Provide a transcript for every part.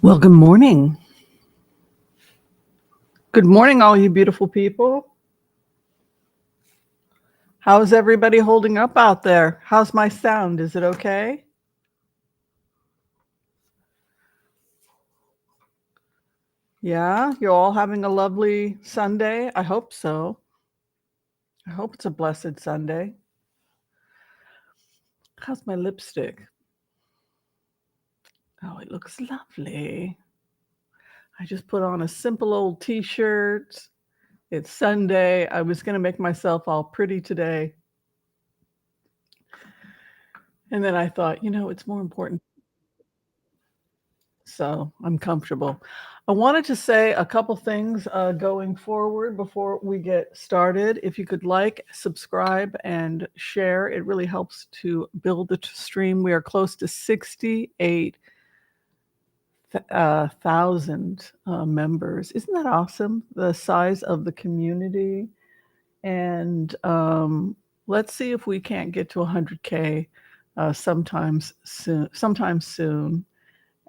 Well, good morning. Good morning, all you beautiful people. How's everybody holding up out there? How's my sound? Is it okay? Yeah, you're all having a lovely Sunday? I hope so. I hope it's a blessed Sunday. How's my lipstick? Oh, it looks lovely. I just put on a simple old t-shirt. It's Sunday. I was going to make myself all pretty today. And then I thought, it's more important. So I'm comfortable. I wanted to say a couple things going forward before we get started. If you could like, subscribe, and share, it really helps to build the stream. We are close to 68,000 members. Isn't that awesome? The size of the community. And let's see if we can't get to 100K sometime soon.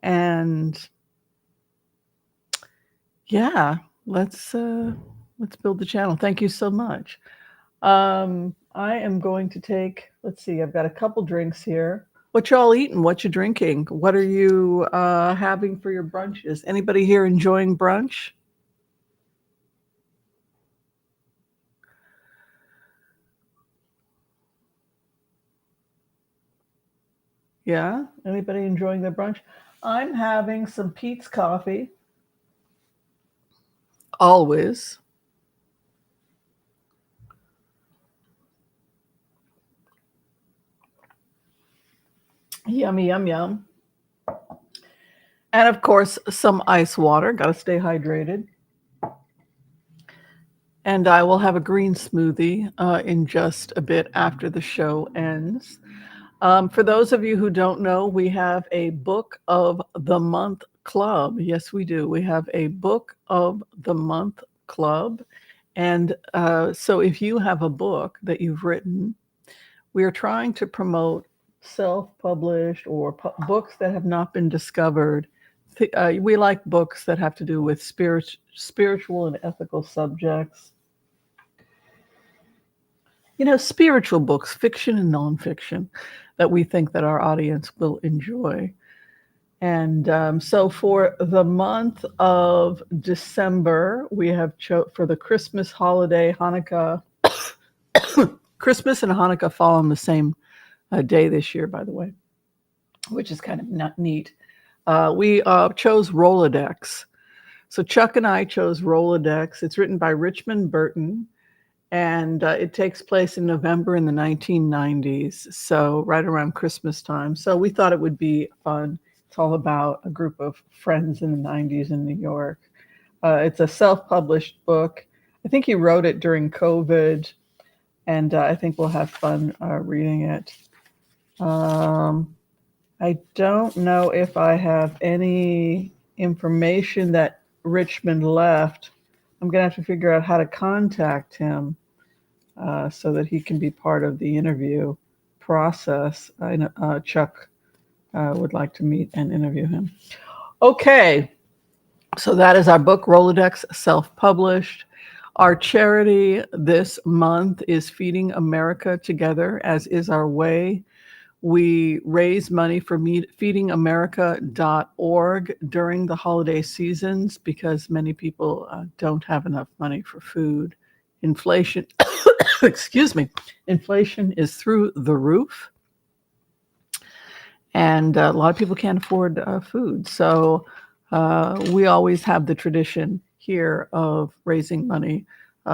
And yeah, let's build the channel. Thank you so much. I am going to take, let's see, I've got a couple drinks here. What y'all eating? What you drinking? What are you having for your brunches? Anybody here enjoying brunch? Yeah, anybody enjoying their brunch? I'm having some Pete's coffee. Always. Yummy, yum, yum. And of course, some ice water. Got to stay hydrated. And I will have a green smoothie in just a bit after the show ends. For those of you who don't know, we have a Book of the Month Club. Yes, we do. We have a Book of the Month Club. And so if you have a book that you've written, we are trying to promote self-published or books that have not been discovered. We like books that have to do with spiritual and ethical subjects. Spiritual books, fiction and nonfiction, that we think that our audience will enjoy. And so for the month of December, we have for the Christmas holiday, Hanukkah. Christmas and Hanukkah fall on the same day this year, by the way, which is kind of not neat. We chose Rolodex. So Chuck and I chose Rolodex. It's written by Richmond Burton. And it takes place in November in the 1990s, so right around Christmas time. So we thought it would be fun. It's all about a group of friends in the 90s in New York. It's a self-published book. I think he wrote it during COVID, and I think we'll have fun reading it. I don't know if I have any information that Richmond left. I'm going to have to figure out how to contact him. So that he can be part of the interview process. Chuck would like to meet and interview him. Okay, so that is our book, Rolodex, self-published. Our charity this month is Feeding America Together, as is our way. We raise money for feedingamerica.org during the holiday seasons because many people don't have enough money for food. Inflation, excuse me, inflation is through the roof. And a lot of people can't afford food. So we always have the tradition here of raising money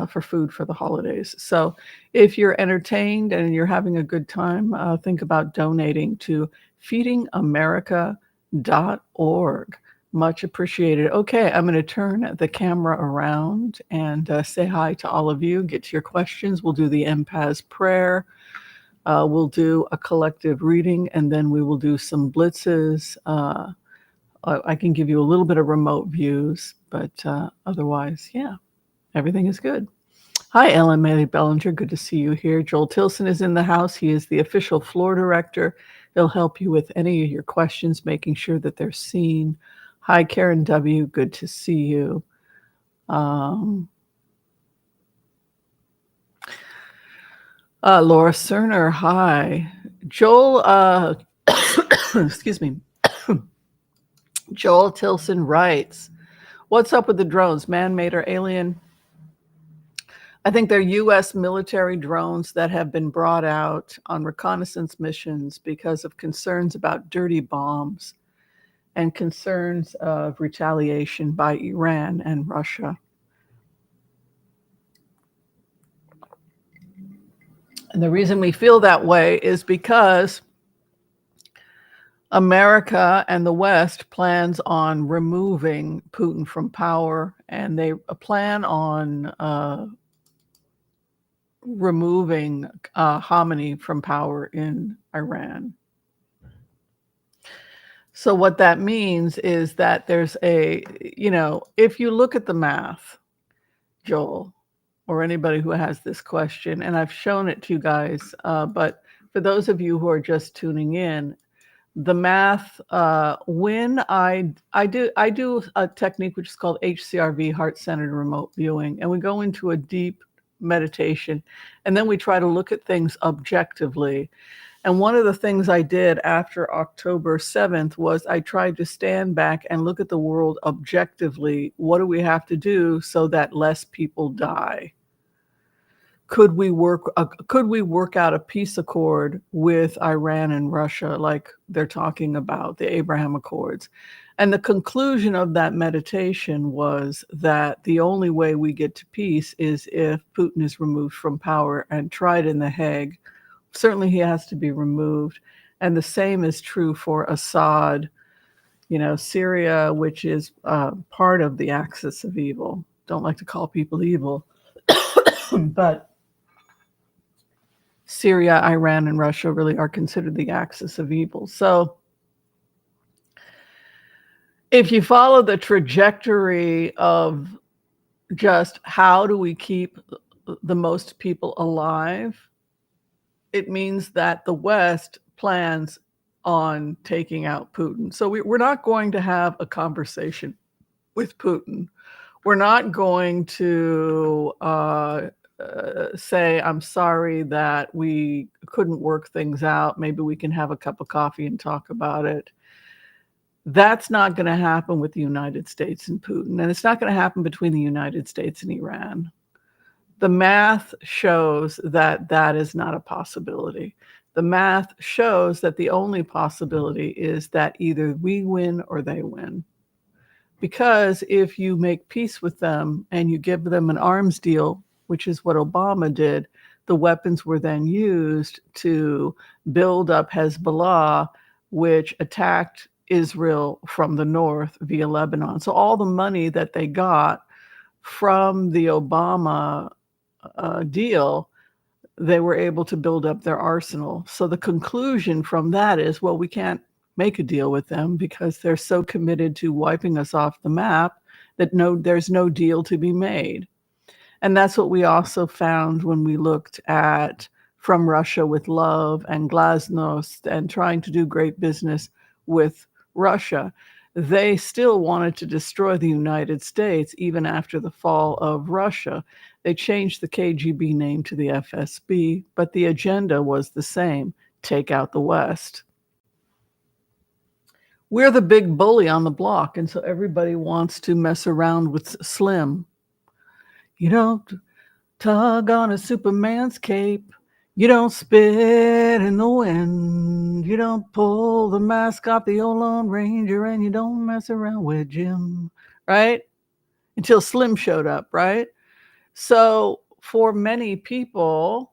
for food for the holidays. So if you're entertained and you're having a good time, think about donating to feedingamerica.org. Much appreciated. Okay, I'm going to turn the camera around and say hi to all of you, get to your questions. We'll do the MPAS prayer. We'll do a collective reading, and then we will do some blitzes. I can give you a little bit of remote views, but otherwise, yeah, everything is good. Hi, Ellen May Bellinger. Good to see you here. Joel Tilson is in the house. He is the official floor director. He'll help you with any of your questions, making sure that they're seen. Hi, Karen W. Good to see you. Laura Cerner, hi. Joel, excuse me. Joel Tilson writes, what's up with the drones, man-made or alien? I think they're U.S. military drones that have been brought out on reconnaissance missions because of concerns about dirty bombs and concerns of retaliation by Iran and Russia. And the reason we feel that way is because America and the West plans on removing Putin from power, and they plan on removing Khamenei from power in Iran. So what that means is that there's if you look at the math, Joel, or anybody who has this question, and I've shown it to you guys, but for those of you who are just tuning in, the math, when I do a technique which is called HCRV, heart-centered remote viewing, and we go into a deep meditation, and then we try to look at things objectively. And one of the things I did after October 7th was I tried to stand back and look at the world objectively. What do we have to do so that less people die? Could we work out a peace accord with Iran and Russia like they're talking about, the Abraham Accords? And the conclusion of that meditation was that the only way we get to peace is if Putin is removed from power and tried in The Hague. Certainly he has to be removed. And the same is true for Assad, Syria, which is part of the axis of evil. Don't like to call people evil, but Syria, Iran, and Russia really are considered the axis of evil. So if you follow the trajectory of just how do we keep the most people alive, it means that the West plans on taking out Putin. So we're not going to have a conversation with Putin. We're not going to say, I'm sorry that we couldn't work things out. Maybe we can have a cup of coffee and talk about it. That's not going to happen with the United States and Putin. And it's not going to happen between the United States and Iran. The math shows that that is not a possibility. The math shows that the only possibility is that either we win or they win. Because if you make peace with them and you give them an arms deal, which is what Obama did, the weapons were then used to build up Hezbollah, which attacked Israel from the north via Lebanon. So all the money that they got from the Obama deal, they were able to build up their arsenal. So the conclusion from that is, well, we can't make a deal with them because they're so committed to wiping us off the map that there's no deal to be made. And that's what we also found when we looked at From Russia with Love and Glasnost and trying to do great business with Russia. They still wanted to destroy the United States even after the fall of Russia. They changed the KGB name to the FSB, but the agenda was the same: take out the West. We're the big bully on the block, and so everybody wants to mess around with Slim. You don't tug on a Superman's cape. You don't spit in the wind. You don't pull the mask off the old Lone Ranger, and you don't mess around with Jim, right? Until Slim showed up, right? So for many people,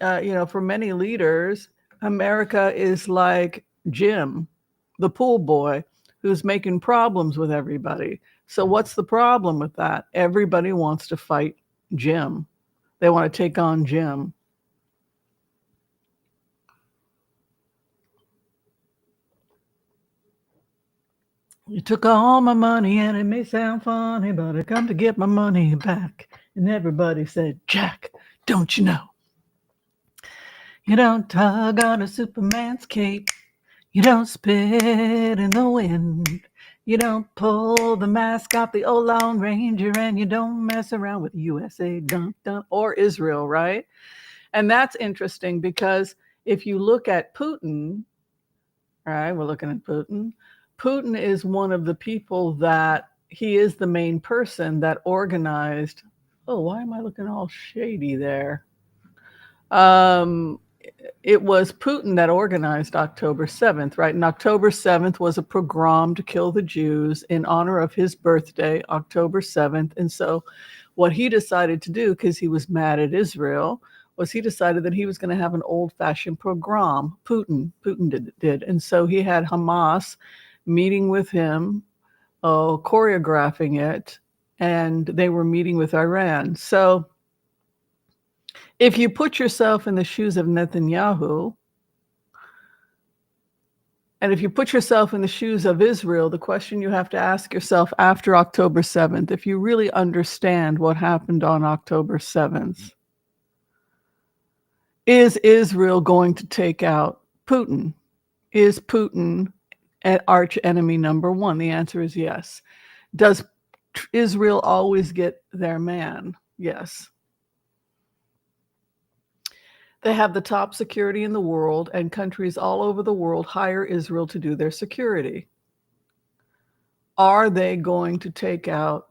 for many leaders, America is like Jim, the pool boy, who's making problems with everybody. So what's the problem with that? Everybody wants to fight Jim. They want to take on Jim. You took all my money, and it may sound funny, but I come to get my money back. And everybody said, Jack, don't you know? You don't tug on a Superman's cape. You don't spit in the wind. You don't pull the mask off the old Lone Ranger, and you don't mess around with USA, dun, dun, or Israel, right? And that's interesting because if you look at Putin, right, we're looking at Putin. Putin is one of the people that he is the main person that organized. Oh, why am I looking all shady there? Um, it was Putin that organized October 7th, right? And October 7th was a pogrom to kill the Jews in honor of his birthday, October 7th. And so, what he decided to do, because he was mad at Israel, was he decided that he was going to have an old-fashioned pogrom. Putin did. And so he had Hamas meeting with him, choreographing it, and they were meeting with Iran. So if you put yourself in the shoes of Netanyahu, and if you put yourself in the shoes of Israel, the question you have to ask yourself after October 7th, if you really understand what happened on October 7th, is Israel going to take out Putin? Is Putin an arch enemy number one? The answer is yes. Does Israel always get their man? Yes. They have the top security in the world, and countries all over the world hire Israel to do their security. Are they going to take out,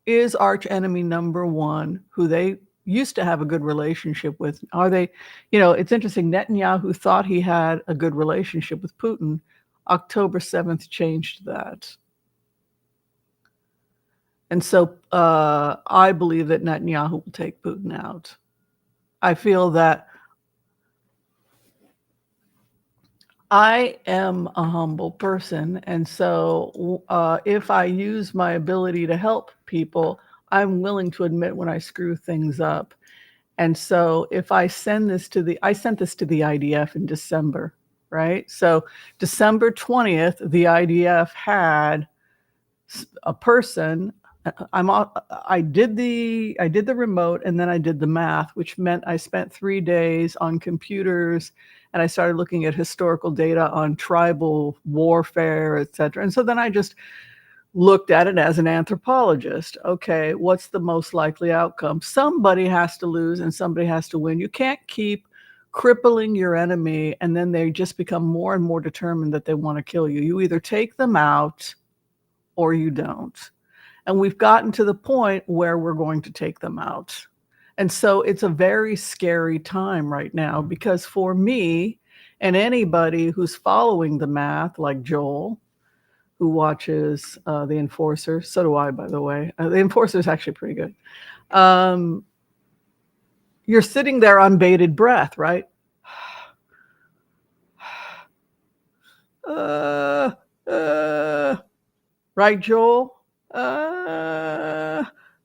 is arch enemy number one, who they used to have a good relationship with, are they, it's interesting, Netanyahu thought he had a good relationship with Putin. October 7th changed that. And so I believe that Netanyahu will take Putin out. I feel that I am a humble person. And so if I use my ability to help people, I'm willing to admit when I screw things up. And so if I sent this to the IDF in December, right? So December 20th, the IDF had a person. I did the remote, and then I did the math, which meant I spent 3 days on computers, and I started looking at historical data on tribal warfare, et cetera. And so then I just looked at it as an anthropologist. Okay, what's the most likely outcome? Somebody has to lose and somebody has to win. You can't keep crippling your enemy and then they just become more and more determined that they want to kill you. You either take them out or you don't. And we've gotten to the point where we're going to take them out. And so it's a very scary time right now, because for me and anybody who's following the math, like Joel, who watches The Enforcer, so do I, by the way. The Enforcer is actually pretty good. You're sitting there on bated breath, right? Right, Joel?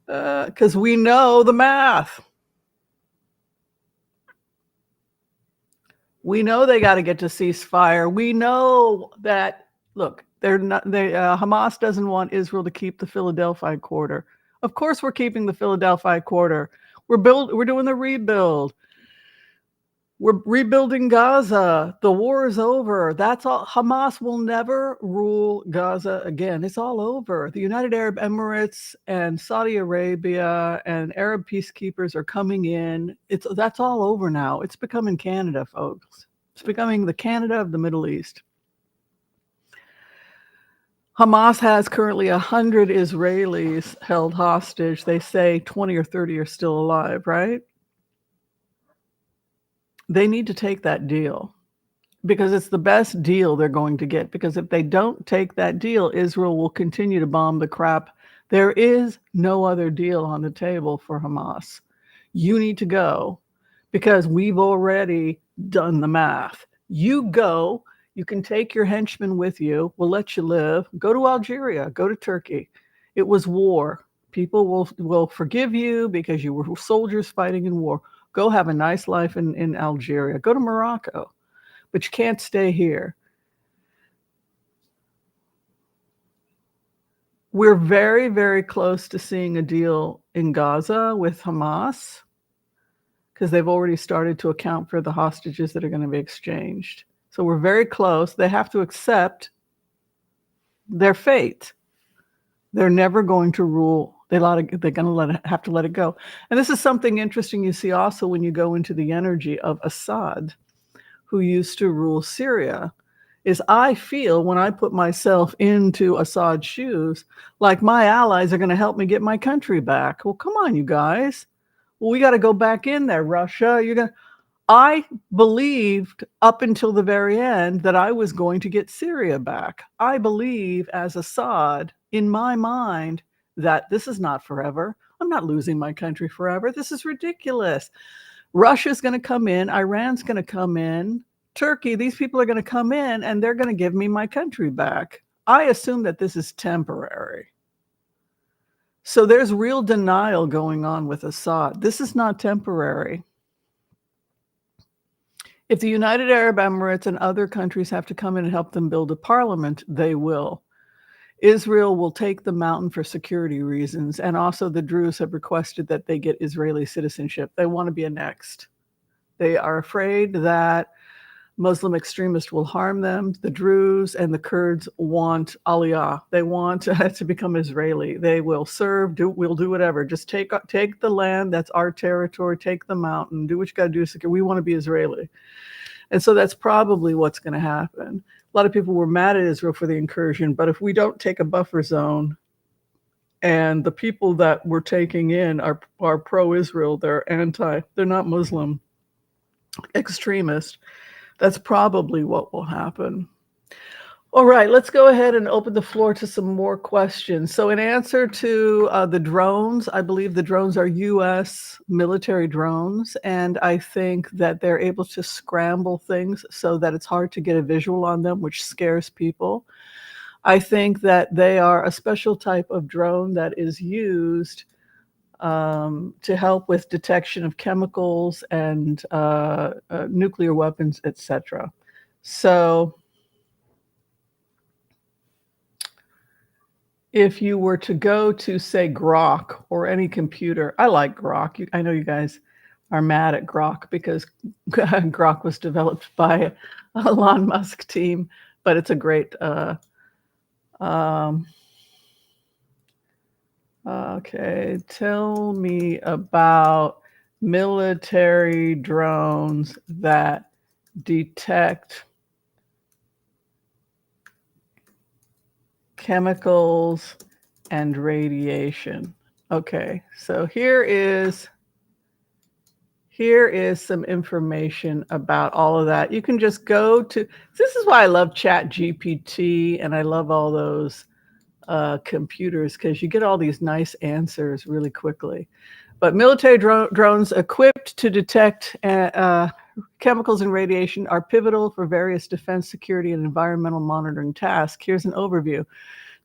Because we know the math. We know they got to get to ceasefire. We know that, look, Hamas doesn't want Israel to keep the Philadelphia quarter. Of course we're keeping the Philadelphia quarter. We're doing the rebuild. We're rebuilding Gaza. The war is over. That's all. Hamas will never rule Gaza again. It's all over. The United Arab Emirates and Saudi Arabia and Arab peacekeepers are coming in. That's all over now. It's becoming Canada, folks. It's becoming the Canada of the Middle East. Hamas has currently 100 Israelis held hostage. They say 20 or 30 are still alive, right? They need to take that deal, because it's the best deal they're going to get. Because if they don't take that deal, Israel will continue to bomb the crap. There is no other deal on the table for Hamas. You need to go, because we've already done the math. You go, you can take your henchmen with you. We'll let you live. Go to Algeria, go to Turkey. It was war. People will forgive you because you were soldiers fighting in war. Go have a nice life in Algeria. Go to Morocco. But you can't stay here. We're very, very close to seeing a deal in Gaza with Hamas, because they've already started to account for the hostages that are going to be exchanged. So we're very close. They have to accept their fate. They're never going to rule. They're going to have to let it go. And this is something interesting you see also when you go into the energy of Assad, who used to rule Syria, is I feel when I put myself into Assad's shoes, like my allies are going to help me get my country back. Well, come on, you guys. Well, we got to go back in there, Russia. I believed up until the very end that I was going to get Syria back. I believe as Assad in my mind that this is not forever. I'm not losing my country forever. This is ridiculous. Russia's going to come in. Iran's going to come in. Turkey, these people are going to come in and they're going to give me my country back. I assume that this is temporary. So there's real denial going on with Assad. This is not temporary. If the United Arab Emirates and other countries have to come in and help them build a parliament, they will. Israel will take the mountain for security reasons. And also the Druze have requested that they get Israeli citizenship. They want to be annexed. They are afraid that Muslim extremists will harm them. The Druze and the Kurds want aliyah. They want to become Israeli. They will serve, we'll do whatever. Just take the land, that's our territory, take the mountain, do what you got to do. We want to be Israeli. And so that's probably what's going to happen. A lot of people were mad at Israel for the incursion, but if we don't take a buffer zone, and the people that we're taking in are pro-Israel, they're not Muslim extremist, that's probably what will happen. All right, let's go ahead and open the floor to some more questions. So in answer to the drones, I believe the drones are U.S. military drones, and I think that they're able to scramble things so that it's hard to get a visual on them, which scares people. I think that they are a special type of drone that is used to help with detection of chemicals and nuclear weapons, etc. So if you were to go to, say, Grok or any computer, I like Grok. I know you guys are mad at Grok because Grok was developed by Elon Musk team, but it's a great okay, tell me about military drones that detect chemicals and radiation. Okay, so here is some information about all of that. You can just go to, this is why I love Chat GPT and I love all those computers, because you get all these nice answers really quickly. But military drones equipped to detect chemicals and radiation are pivotal for various defense, security, and environmental monitoring tasks. Here's an overview.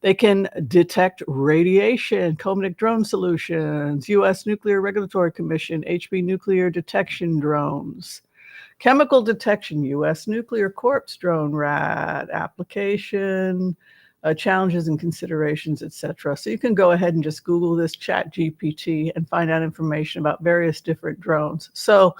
They can detect radiation, Comatic Drone Solutions, U.S. Nuclear Regulatory Commission, HB Nuclear Detection Drones. Chemical detection, U.S. Nuclear Corpse Drone, RAD, application, challenges and considerations, etc. So you can go ahead and just Google this Chat GPT and find out information about various different drones. So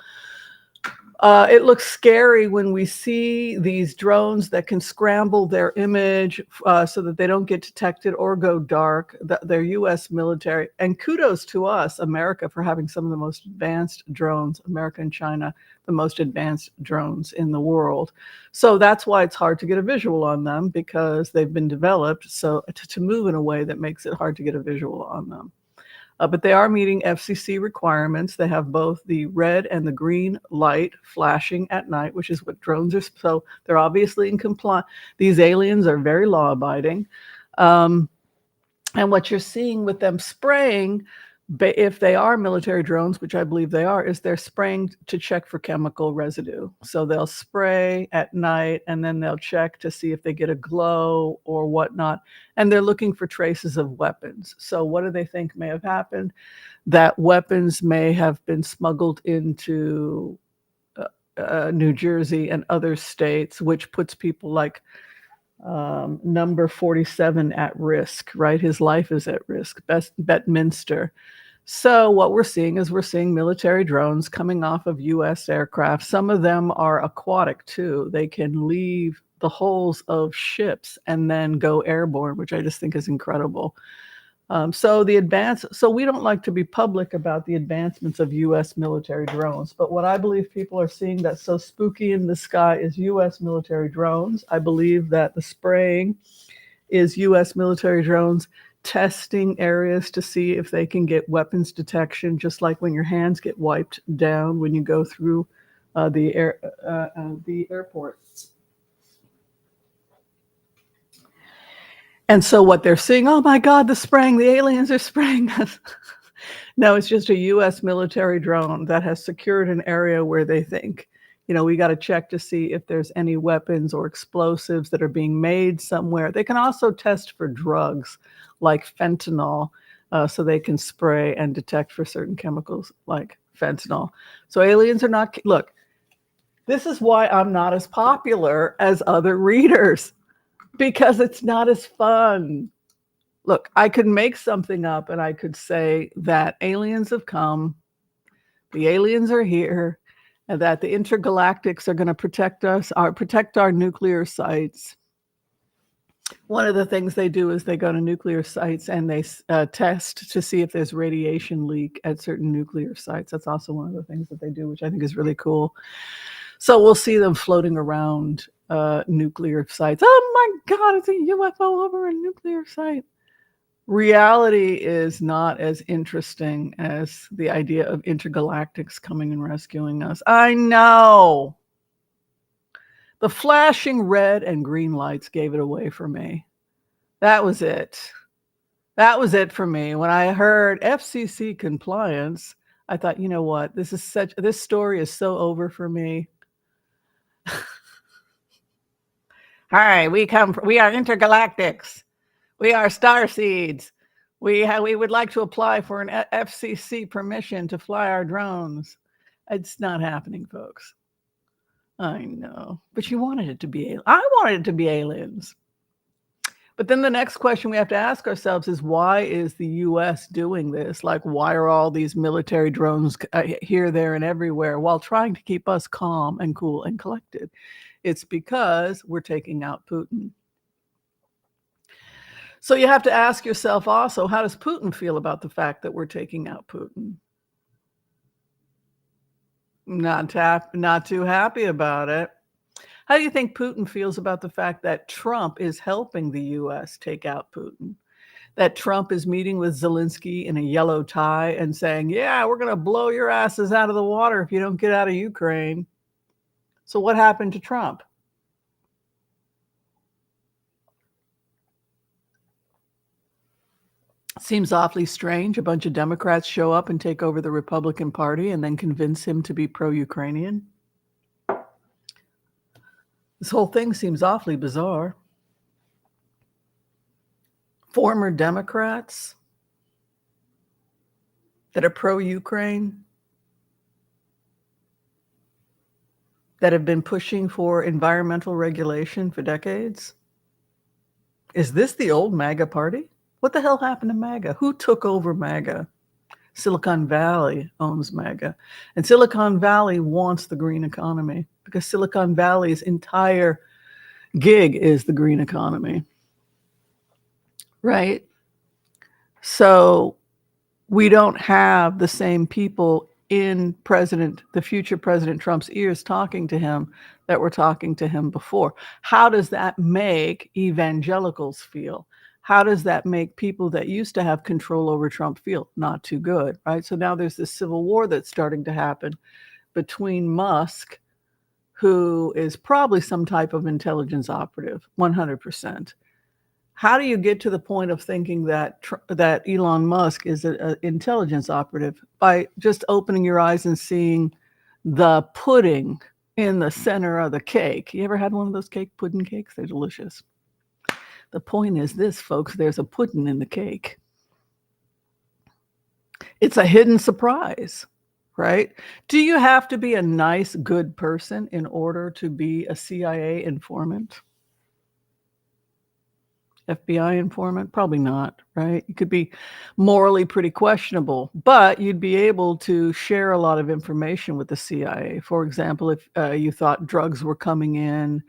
it looks scary when we see these drones that can scramble their image so that they don't get detected or go dark. They're U.S. military. And kudos to us, America, for having some of the most advanced drones, America and China, the most advanced drones in the world. So that's why it's hard to get a visual on them, because they've been developed so to move in a way that makes it hard to get a visual on them. But they are meeting FCC requirements. They have both the red and the green light flashing at night, which is what drones are. So they're obviously in compliance. These aliens are very law-abiding. And what you're seeing with them spraying, if they are military drones, which I believe they are, is they're spraying to check for chemical residue. So they'll spray at night and then they'll check to see if they get a glow or whatnot. And they're looking for traces of weapons. So what do they think may have happened? That weapons may have been smuggled into New Jersey and other states, which puts people like number 47 at risk, right? His life is at risk, Bedminster. So what we're seeing is military drones coming off of U.S. aircraft. Some of them are aquatic too. They can leave the hulls of ships and then go airborne, which I just think is incredible. So we don't like to be public about the advancements of U.S. military drones, but what I believe people are seeing that's so spooky in the sky is U.S. military drones. I believe that the spraying is U.S. military drones testing areas to see if they can get weapons detection, just like when your hands get wiped down when you go through the airport. And so what they're seeing, oh my God, the spraying, the aliens are spraying us. No, it's just a U.S. military drone that has secured an area where they think, we got to check to see if there's any weapons or explosives that are being made somewhere. They can also test for drugs like fentanyl, so they can spray and detect for certain chemicals like fentanyl. So aliens are not, look, this is why I'm not as popular as other readers, because it's not as fun. Look, I could make something up and I could say that aliens have come, the aliens are here, and that the intergalactics are going to protect us, protect our nuclear sites. One of the things they do is they go to nuclear sites and they test to see if there's radiation leak at certain nuclear sites. That's also one of the things that they do, which I think is really cool. So we'll see them floating around nuclear sites. Oh my God, it's a UFO over a nuclear site. Reality is not as interesting as the idea of intergalactics coming and rescuing us. I know. The flashing red and green lights gave it away for me. That was it. That was it for me. When I heard FCC compliance, I thought, you know what? This story is so over for me. Hi, we are intergalactics. We are star seeds. We would like to apply for an FCC permission to fly our drones. It's not happening, folks. I know, but you wanted it to be. I wanted it to be aliens. But then the next question we have to ask ourselves is, why is the U.S. doing this? Like, why are all these military drones here, there, and everywhere while trying to keep us calm and cool and collected? It's because we're taking out Putin. So you have to ask yourself also, how does Putin feel about the fact that we're taking out Putin? Not too happy about it. How do you think Putin feels about the fact that Trump is helping the U.S. take out Putin? That Trump is meeting with Zelensky in a yellow tie and saying, yeah, we're going to blow your asses out of the water if you don't get out of Ukraine. So what happened to Trump? Seems awfully strange. A bunch of Democrats show up and take over the Republican Party and then convince him to be pro-Ukrainian. This whole thing seems awfully bizarre. Former Democrats that are pro-Ukraine, that have been pushing for environmental regulation for decades. Is this the old MAGA party? What the hell happened to MAGA? Who took over MAGA? Silicon Valley owns MAGA. And Silicon Valley wants the green economy because Silicon Valley's entire gig is the green economy. Right? So we don't have the same people in the future President Trump's ears talking to him that were talking to him before. How does that make evangelicals feel? How does that make people that used to have control over Trump feel? Not too good, right? So now there's this civil war that's starting to happen between Musk, who is probably some type of intelligence operative, 100%. How do you get to the point of thinking that Elon Musk is an intelligence operative? By just opening your eyes and seeing the pudding in the center of the cake. You ever had one of those pudding cakes? They're delicious. The point is this, folks, there's a pudding in the cake. It's a hidden surprise, right? Do you have to be a nice, good person in order to be a CIA informant? FBI informant? Probably not, right? You could be morally pretty questionable, but you'd be able to share a lot of information with the CIA. For example, if you thought drugs were coming in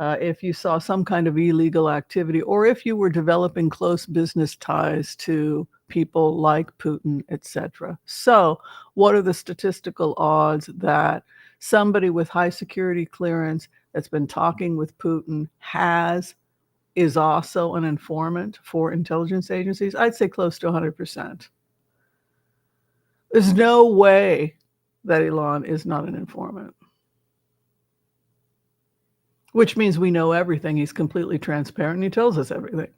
if you saw some kind of illegal activity, or if you were developing close business ties to people like Putin, etc. So, what are the statistical odds that somebody with high security clearance that's been talking with Putin is also an informant for intelligence agencies? I'd say close to 100%. There's no way that Elon is not an informant. Which means we know everything. He's completely transparent and he tells us everything.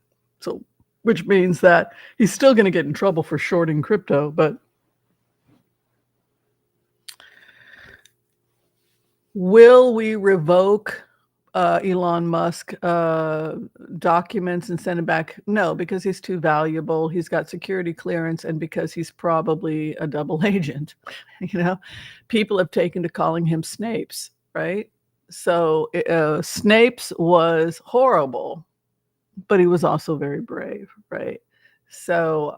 So, which means that he's still going to get in trouble for shorting crypto, but will we revoke Elon Musk documents and send him back? No, because he's too valuable. He's got security clearance, and because he's probably a double agent. People have taken to calling him Snapes, right? So Snapes was horrible, but he was also very brave, right? So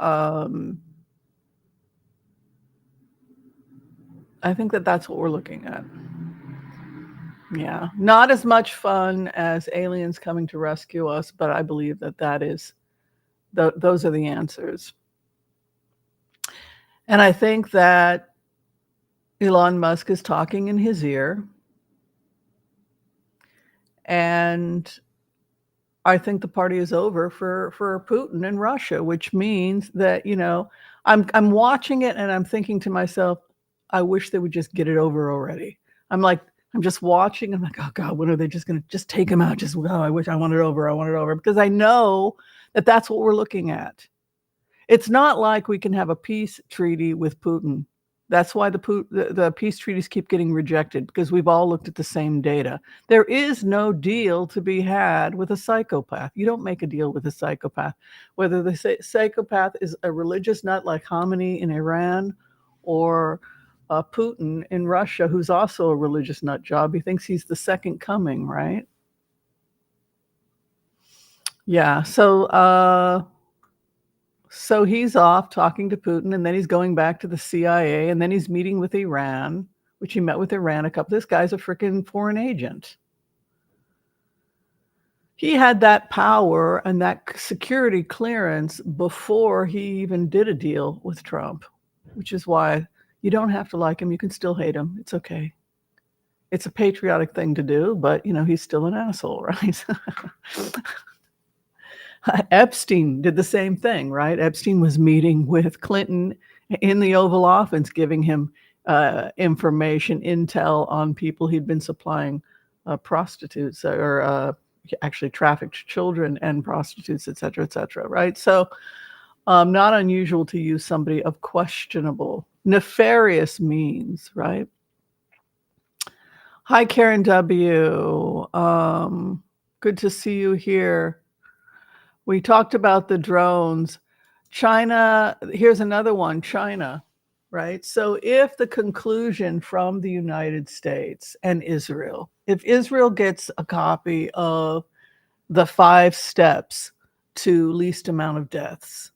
I think that's what we're looking at. Yeah, not as much fun as aliens coming to rescue us, but I believe that is those are the answers. And I think that Elon Musk is talking in his ear. And I think the party is over for Putin and Russia, which means that, I'm watching it and I'm thinking to myself, I wish they would just get it over already. I'm just watching. I'm like, oh God, when are they just going to just take him out? I wish I want it over. I want it over, because I know that that's what we're looking at. It's not like we can have a peace treaty with Putin. That's why the peace treaties keep getting rejected, because we've all looked at the same data. There is no deal to be had with a psychopath. You don't make a deal with a psychopath. Whether the psychopath is a religious nut like Khamenei in Iran, or Putin in Russia, who's also a religious nut job. He thinks he's the second coming, right? Yeah. So he's off talking to Putin, and then he's going back to the CIA, and then he's meeting with Iran, which he met with Iran a couple. This guy's a freaking foreign agent. He had that power and that security clearance before he even did a deal with Trump, which is why you don't have to like him. You can still hate him. It's okay. It's a patriotic thing to do, but, he's still an asshole, right? Epstein did the same thing, right? Epstein was meeting with Clinton in the Oval Office, giving him information, intel on people he'd been supplying prostitutes, or actually trafficked children and prostitutes, et cetera, right? So not unusual to use somebody of questionable, nefarious means, right? Hi, Karen W. Good to see you here. We talked about the drones. China, here's another one, China, right? So if the conclusion from the United States and Israel, if Israel gets a copy of the 5 steps to least amount of deaths,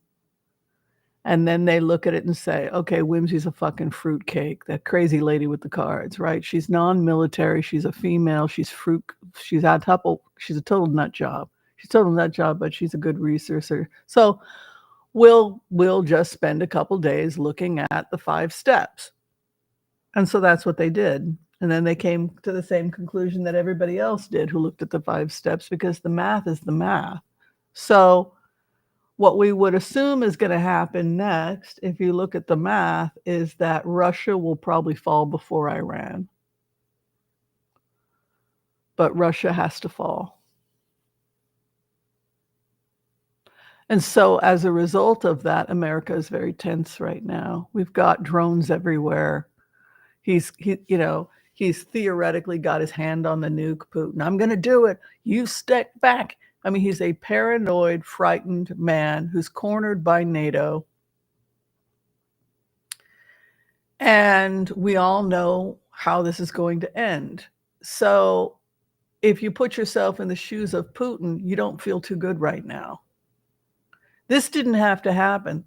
and then they look at it and say, okay, Whimsy's a fucking fruitcake, that crazy lady with the cards, right? She's non-military, she's a female, she's a total nut job. She's a total nut job, but she's a good researcher. So we'll just spend a couple days looking at the 5 steps. And so that's what they did. And then they came to the same conclusion that everybody else did who looked at the 5 steps, because the math is the math. So what we would assume is going to happen next, if you look at the math, is that Russia will probably fall before Iran. But Russia has to fall. And so as a result of that, America is very tense right now. We've got drones everywhere. He's theoretically got his hand on the nuke, Putin. I'm going to do it. You step back. I mean, he's a paranoid, frightened man who's cornered by NATO. And we all know how this is going to end. So if you put yourself in the shoes of Putin, you don't feel too good right now. This didn't have to happen.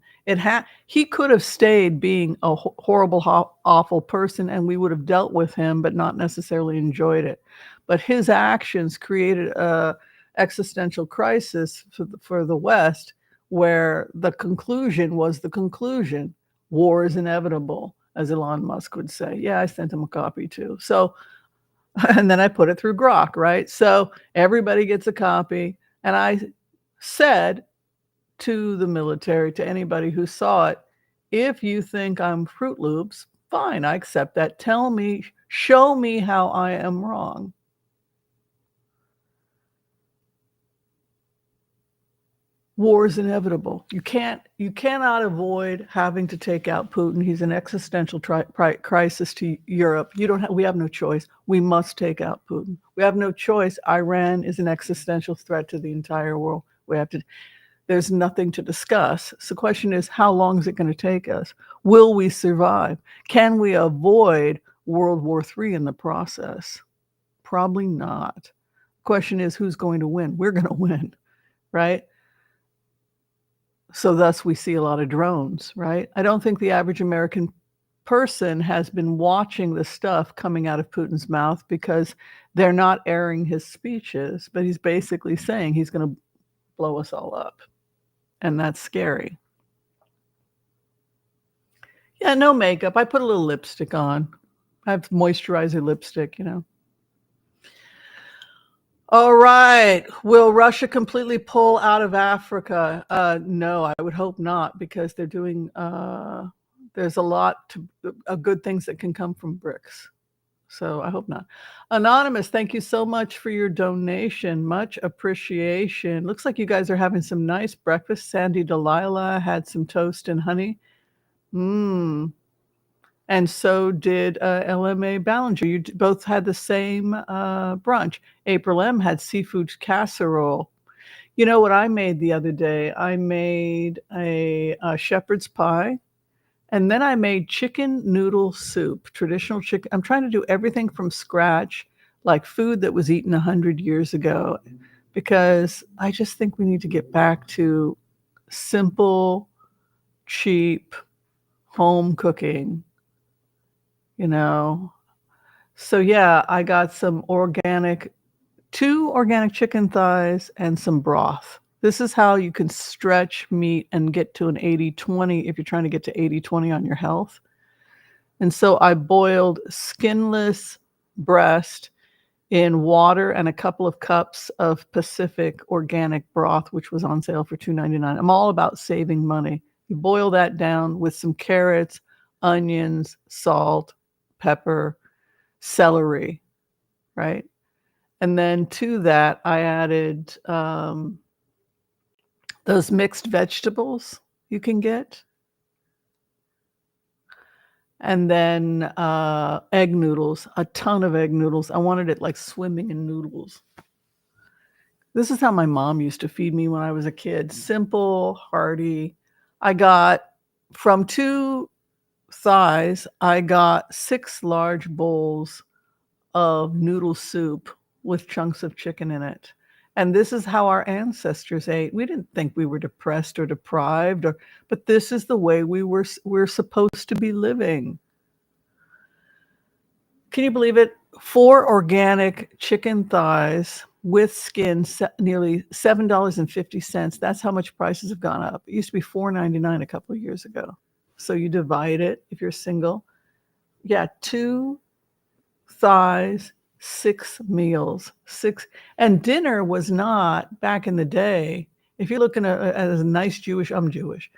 He could have stayed being a horrible, awful person, and we would have dealt with him, but not necessarily enjoyed it. But his actions created a existential crisis for the West, where the conclusion was the conclusion: war is inevitable, as Elon Musk would say. Yeah, I sent him a copy too. So, and then I put it through Grok, right? So everybody gets a copy, and I said to the military, to anybody who saw it, if you think I'm Fruit Loops, fine, I accept that. Tell me, show me how I am wrong. War is inevitable. You cannot avoid having to take out Putin. He's an existential crisis to Europe. We have no choice. We must take out Putin. We have no choice. Iran is an existential threat to the entire world. There's nothing to discuss. So the question is, how long is it going to take us? Will we survive? Can we avoid World War III in the process? Probably not. The question is, who's going to win? We're going to win, right? So thus we see a lot of drones, right? I don't think the average American person has been watching the stuff coming out of Putin's mouth, because they're not airing his speeches, but he's basically saying he's going to blow us all up. And that's scary. Yeah, no makeup. I put a little lipstick on. I have moisturizer lipstick, All right. Will Russia completely pull out of Africa? No, I would hope not, because they're doing, there's a lot of good things that can come from BRICS. So I hope not. Anonymous, thank you so much for your donation. Much appreciation. Looks like you guys are having some nice breakfast. Sandy Delilah had some toast and honey. And so did LMA Ballinger. You both had the same brunch. April M had seafood casserole. You know what I made the other day? I made a shepherd's pie, and then I made chicken noodle soup, traditional chicken. I'm trying to do everything from scratch, like food that was eaten 100 years ago, because I just think we need to get back to simple, cheap, home cooking. So yeah, I got two organic chicken thighs and some broth. This is how you can stretch meat and get to an 80-20 if you're trying to get to 80-20 on your health. And so I boiled skinless breast in water and a couple of cups of Pacific organic broth, which was on sale for $2.99. I'm all about saving money. You boil that down with some carrots, onions, salt, pepper, celery, right? And then to that, I added those mixed vegetables you can get. And then egg noodles, a ton of egg noodles. I wanted it like swimming in noodles. This is how my mom used to feed me when I was a kid. Simple, hearty. I got from 2 thighs, I got 6 large bowls of noodle soup with chunks of chicken in it. And this is how our ancestors ate. We didn't think we were depressed or deprived, but this is the way we're supposed to be living. Can you believe it? 4 organic chicken thighs with skin, nearly $7.50. That's how much prices have gone up. It used to be $4.99 a couple of years ago. So you divide it if you're single. Yeah, 2 thighs, 6 meals, 6. And dinner was not, back in the day, if you're looking at as a nice Jewish, I'm Jewish.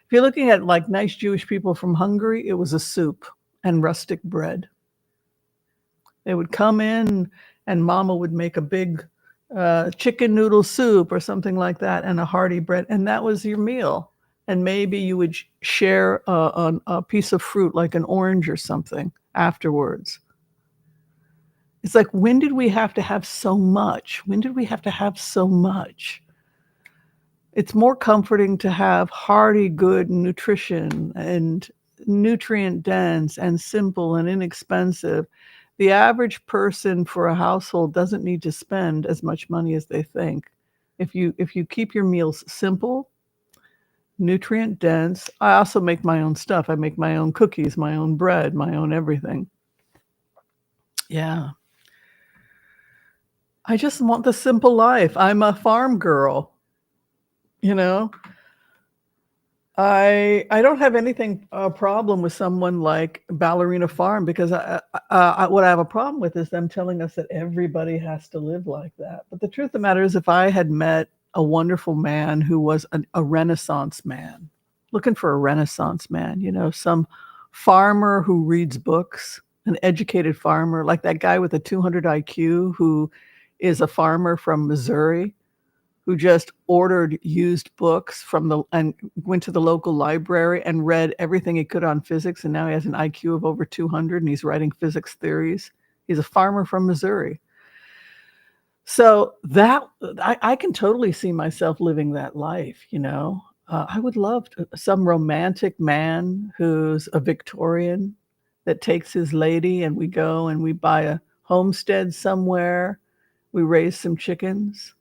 If you're looking at like nice Jewish people from Hungary, it was a soup and rustic bread. They would come in and mama would make a big chicken noodle soup or something like that, and a hearty bread, and that was your meal. And maybe you would share a piece of fruit, like an orange or something, afterwards. It's like, when did we have to have so much? When did we have to have so much? It's more comforting to have hearty, good nutrition and nutrient dense and simple and inexpensive. The average person for a household doesn't need to spend as much money as they think. If you keep your meals simple, nutrient dense. I also make my own stuff. I make my own cookies, my own bread, my own everything. Yeah. I just want the simple life. I'm a farm girl, you know. I don't have anything a problem with someone like Ballerina Farm because what I have a problem with is them telling us that everybody has to live like that. But the truth of the matter is, if I had met a wonderful man who was a Renaissance man, looking for a Renaissance man, some farmer who reads books, an educated farmer, like that guy with a 200 IQ who is a farmer from Missouri who just ordered used books and went to the local library and read everything he could on physics, and now he has an IQ of over 200 and he's writing physics theories. He's a farmer from Missouri. So that I can totally see myself living that life, I would love some romantic man who's a Victorian that takes his lady and we go and we buy a homestead somewhere. We raise some chickens,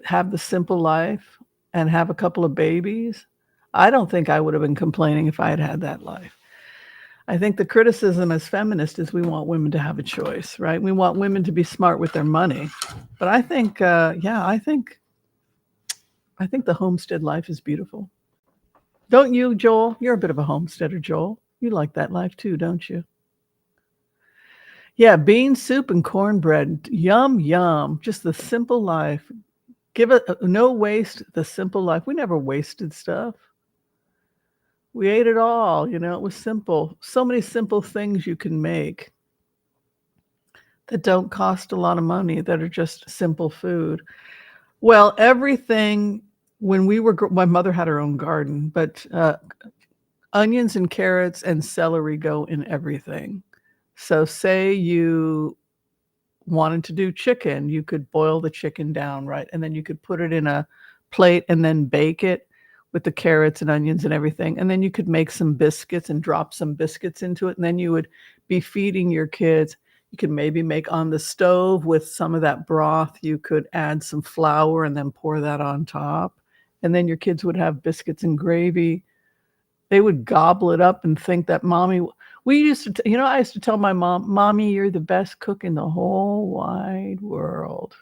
have the simple life, and have a couple of babies. I don't think I would have been complaining if I had had that life. I think the criticism as feminists is we want women to have a choice, right? We want women to be smart with their money. But I think, I think the homestead life is beautiful. Don't you, Joel? You're a bit of a homesteader, Joel. You like that life too, don't you? Yeah, bean soup and cornbread. Yum, yum. Just the simple life. Give it no waste, the simple life. We never wasted stuff. We ate it all, it was simple. So many simple things you can make that don't cost a lot of money, that are just simple food. Well, everything, when my mother had her own garden, but onions and carrots and celery go in everything. So say you wanted to do chicken, you could boil the chicken down, right? And then you could put it in a plate and then bake it with the carrots and onions and everything. And then you could make some biscuits and drop some biscuits into it. And then you would be feeding your kids. You could maybe make on the stove with some of that broth. You could add some flour and then pour that on top. And then your kids would have biscuits and gravy. They would gobble it up and think that mommy. We used to, I used to tell my mom, Mommy, you're the best cook in the whole wide world.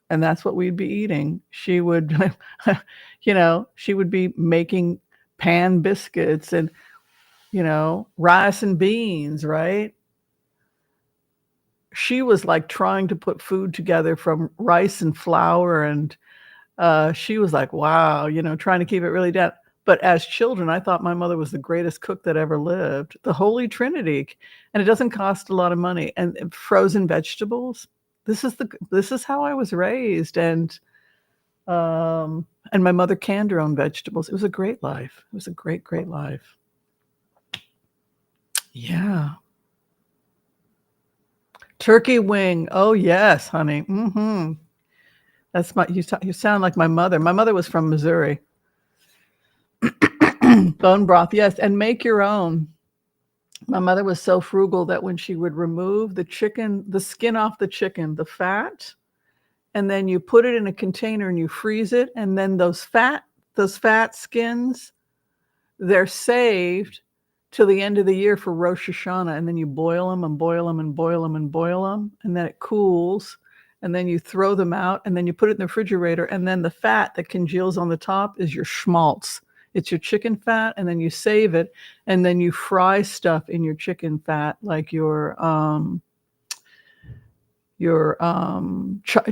And that's what we'd be eating. She would, she would be making pan biscuits and, rice and beans, right? She was like trying to put food together from rice and flour. And she was like, wow, trying to keep it really down. But as children, I thought my mother was the greatest cook that ever lived. The Holy Trinity. And it doesn't cost a lot of money. And frozen vegetables. This is how I was raised. And my mother canned her own vegetables. It was a great life. It was a great, great life. Yeah. Turkey wing. Oh, yes, honey. Mm-hmm. That's you sound like my mother. My mother was from Missouri. Bone broth, yes, and make your own. My mother was so frugal that when she would remove the skin off the chicken, the fat, and then you put it in a container and you freeze it, and then those fat skins, they're saved till the end of the year for Rosh Hashanah, and then you boil them and boil them and boil them and boil them, and then it cools, and then you throw them out, and then you put it in the refrigerator, and then the fat that congeals on the top is your schmaltz. It's your chicken fat, and then you save it, and then you fry stuff in your chicken fat, like your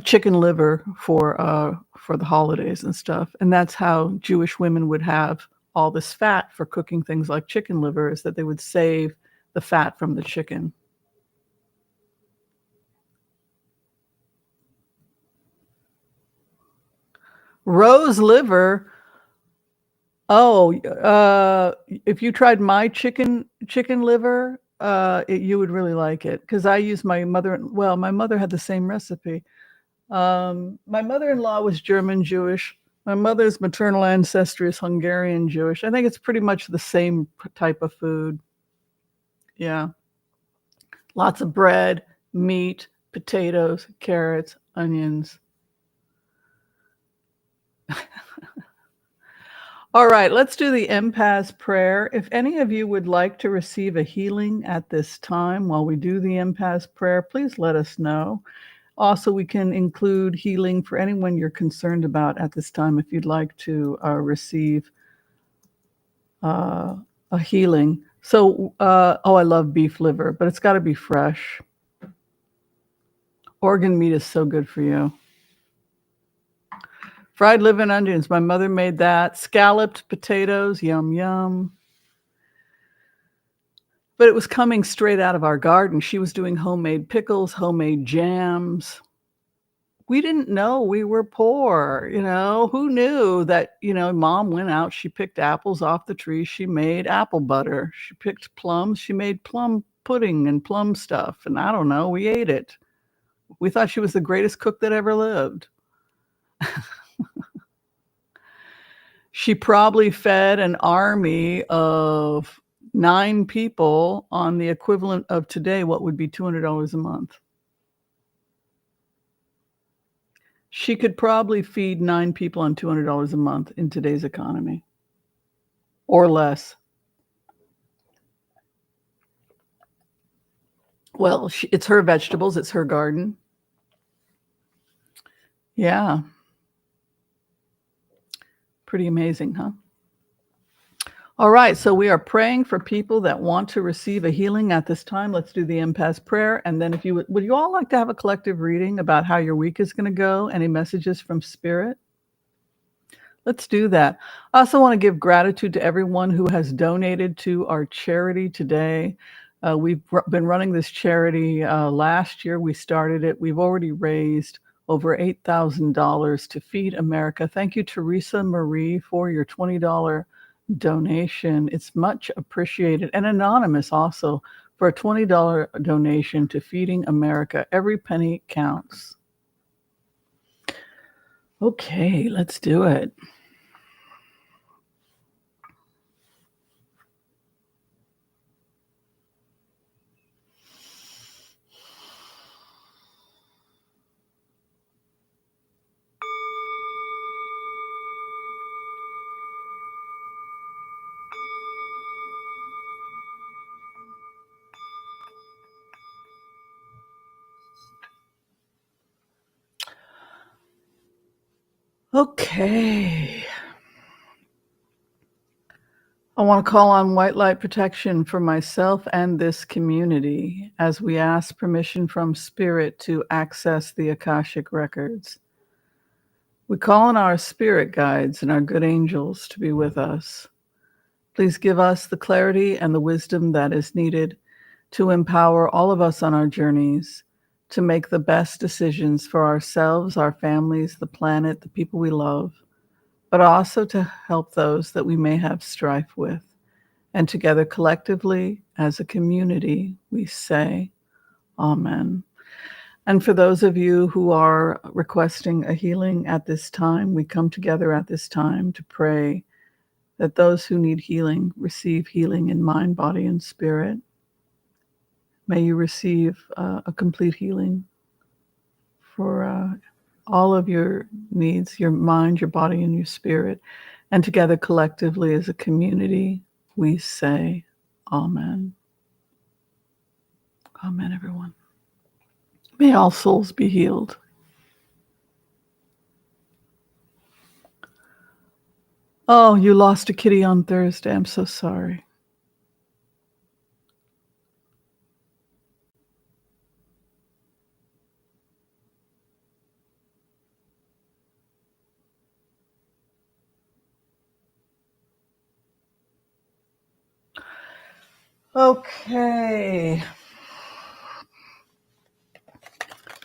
chicken liver for the holidays and stuff. And that's how Jewish women would have all this fat for cooking things like chicken liver, is that they would save the fat from the chicken. Rose liver. Oh, if you tried my chicken liver, you would really like it, because I use my mother. Well, my mother had the same recipe. My mother-in-law was German Jewish. My mother's maternal ancestry is Hungarian Jewish. I think it's pretty much the same type of food. Yeah. Lots of bread, meat, potatoes, carrots, onions. All right, let's do the empath prayer. If any of you would like to receive a healing at this time while we do the empath prayer, please let us know. Also, we can include healing for anyone you're concerned about at this time if you'd like to receive a healing. So, I love beef liver, but it's got to be fresh. Organ meat is so good for you. Fried liver and onions. My mother made that. Scalloped potatoes. Yum, yum. But it was coming straight out of our garden. She was doing homemade pickles, homemade jams. We didn't know we were poor. Who knew that, mom went out, she picked apples off the tree, she made apple butter. She picked plums, she made plum pudding and plum stuff. And I don't know, we ate it. We thought she was the greatest cook that ever lived. She probably fed an army of 9 people on the equivalent of today, what would be $200 a month. She could probably feed 9 people on $200 a month in today's economy, or less. Well, it's her vegetables, it's her garden. Yeah. Pretty amazing, huh? All right, so we are praying for people that want to receive a healing at this time. Let's do the empath prayer. And then if you would you all like to have a collective reading about how your week is going to go? Any messages from Spirit? Let's do that. I also want to give gratitude to everyone who has donated to our charity today. We've been running this charity last year. We started it. We've already raised over $8,000 to Feed America. Thank you, Teresa Marie, for your $20 donation. It's much appreciated. And Anonymous also for a $20 donation to Feeding America. Every penny counts. Okay, let's do it. Okay. I want to call on white light protection for myself and this community as we ask permission from Spirit to access the Akashic records. We call on our spirit guides and our good angels to be with us. Please give us the clarity and the wisdom that is needed to empower all of us on our journeys to make the best decisions for ourselves, our families, the planet, the people we love, but also to help those that we may have strife with. And together collectively as a community, we say, Amen. And for those of you who are requesting a healing at this time, we come together at this time to pray that those who need healing receive healing in mind, body, and spirit. May you receive a complete healing for all of your needs, your mind, your body, and your spirit. And together collectively as a community, we say, Amen. Amen, everyone. May all souls be healed. Oh, you lost a kitty on Thursday. I'm so sorry. Okay.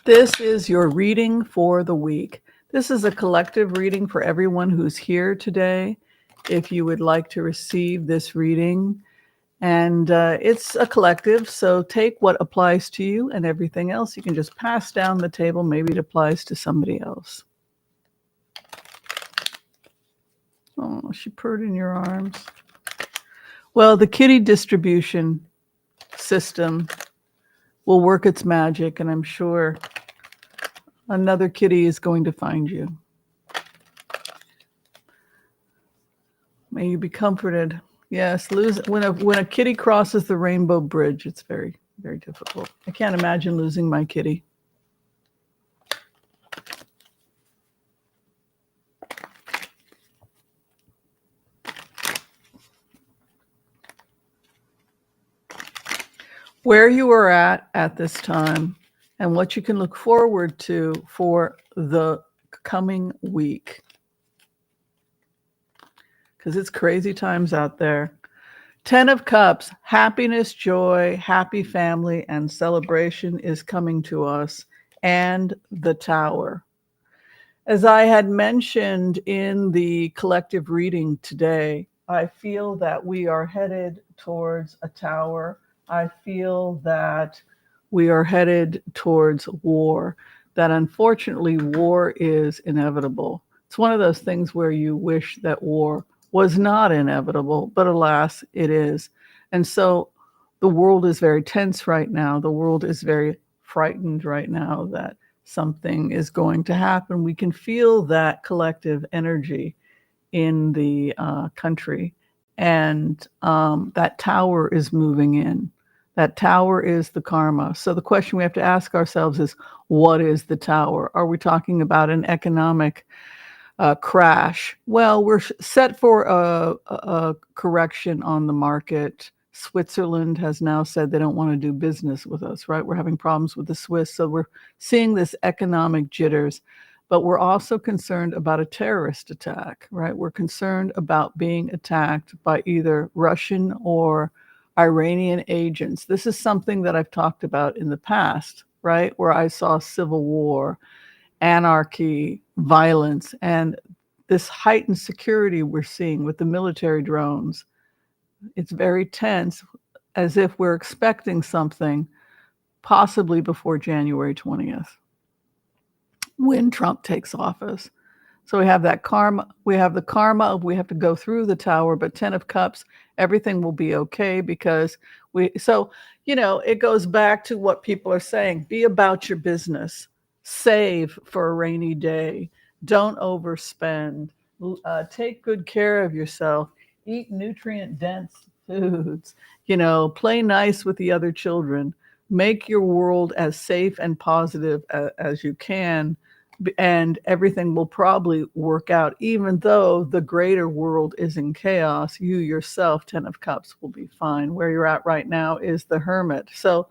This is your reading for the week. This is a collective reading for everyone who's here today. If you would like to receive this reading, and it's a collective, so take what applies to you, and everything else you can just pass down the table. Maybe it applies to somebody else. Oh, she purred in your arms. Well, the kitty distribution system will work its magic, and I'm sure another kitty is going to find you. May you be comforted. Yes, when a kitty crosses the rainbow bridge, it's very, very difficult. I can't imagine losing my kitty. Where you are at this time and what you can look forward to for the coming week. Because it's crazy times out there. 10 of Cups, happiness, joy, happy family, and celebration is coming to us. And the Tower. As I had mentioned in the collective reading today, I feel that we are headed towards a tower. I feel that we are headed towards war, that unfortunately war is inevitable. It's one of those things where you wish that war was not inevitable, but alas, it is. And so the world is very tense right now. The world is very frightened right now that something is going to happen. We can feel that collective energy in the country. And that tower is moving in. That tower is the karma. So the question we have to ask ourselves is, what is the tower? Are we talking about an economic crash? Well, we're set for a correction on the market. Switzerland has now said they don't want to do business with us, right? We're having problems with the Swiss. So we're seeing this economic jitters, but we're also concerned about a terrorist attack, right? We're concerned about being attacked by either Russian or Iranian agents. This is something that I've talked about in the past, right? Where I saw civil war, anarchy, violence, and this heightened security we're seeing with the military drones. It's very tense, as if we're expecting something possibly before January 20th, when Trump takes office. So we have that karma. We have the karma of we have to go through the tower, but 10 of Cups, everything will be okay because it goes back to what people are saying. Be about your business. Save for a rainy day. Don't overspend. Take good care of yourself. Eat nutrient-dense foods. Play nice with the other children. Make your world as safe and positive as you can, and everything will probably work out. Even though the greater world is in chaos, you yourself, 10 of Cups, will be fine. Where you're at right now is the Hermit. So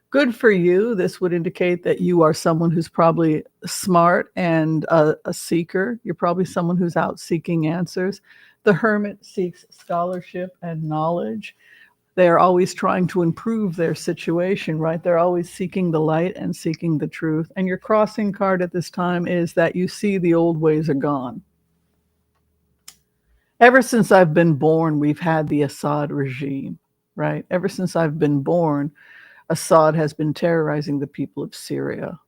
good for you. This would indicate that you are someone who's probably smart and a seeker. You're probably someone who's out seeking answers. The Hermit seeks scholarship and knowledge. They are always trying to improve their situation, right? They're always seeking the light and seeking the truth. And your crossing card at this time is that you see the old ways are gone. Ever since I've been born, we've had the Assad regime, right? Ever since I've been born, Assad has been terrorizing the people of Syria.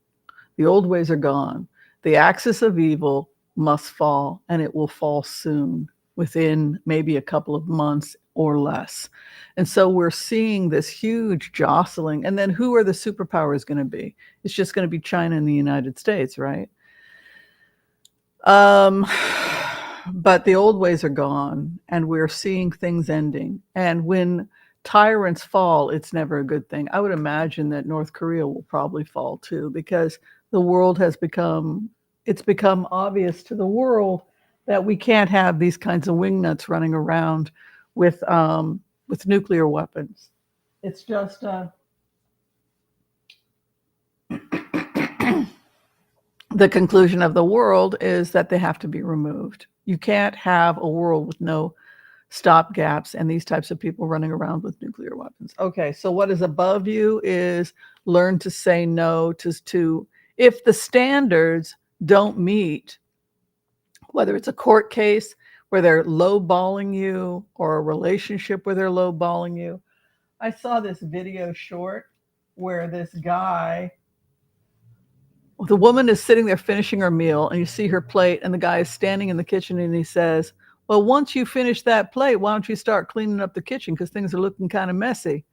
The old ways are gone. The axis of evil must fall, and it will fall soon, within maybe a couple of months or less. And so we're seeing this huge jostling. And then who are the superpowers going to be? It's just going to be China and the United States, right? But the old ways are gone, and we're seeing things ending. And when tyrants fall, it's never a good thing. I would imagine that North Korea will probably fall too, because the world has become obvious to the world that we can't have these kinds of wingnuts running around with nuclear weapons. It's just the conclusion of the world is that they have to be removed. You can't have a world with no stop gaps and these types of people running around with nuclear weapons. Okay, so what is above you is learn to say no to if the standards don't meet, whether it's a court case where they're lowballing you or a relationship where they're lowballing you. I saw this video short where this guy, the woman is sitting there finishing her meal, and you see her plate, and the guy is standing in the kitchen, and he says, well, once you finish that plate, why don't you start cleaning up the kitchen because things are looking kind of messy?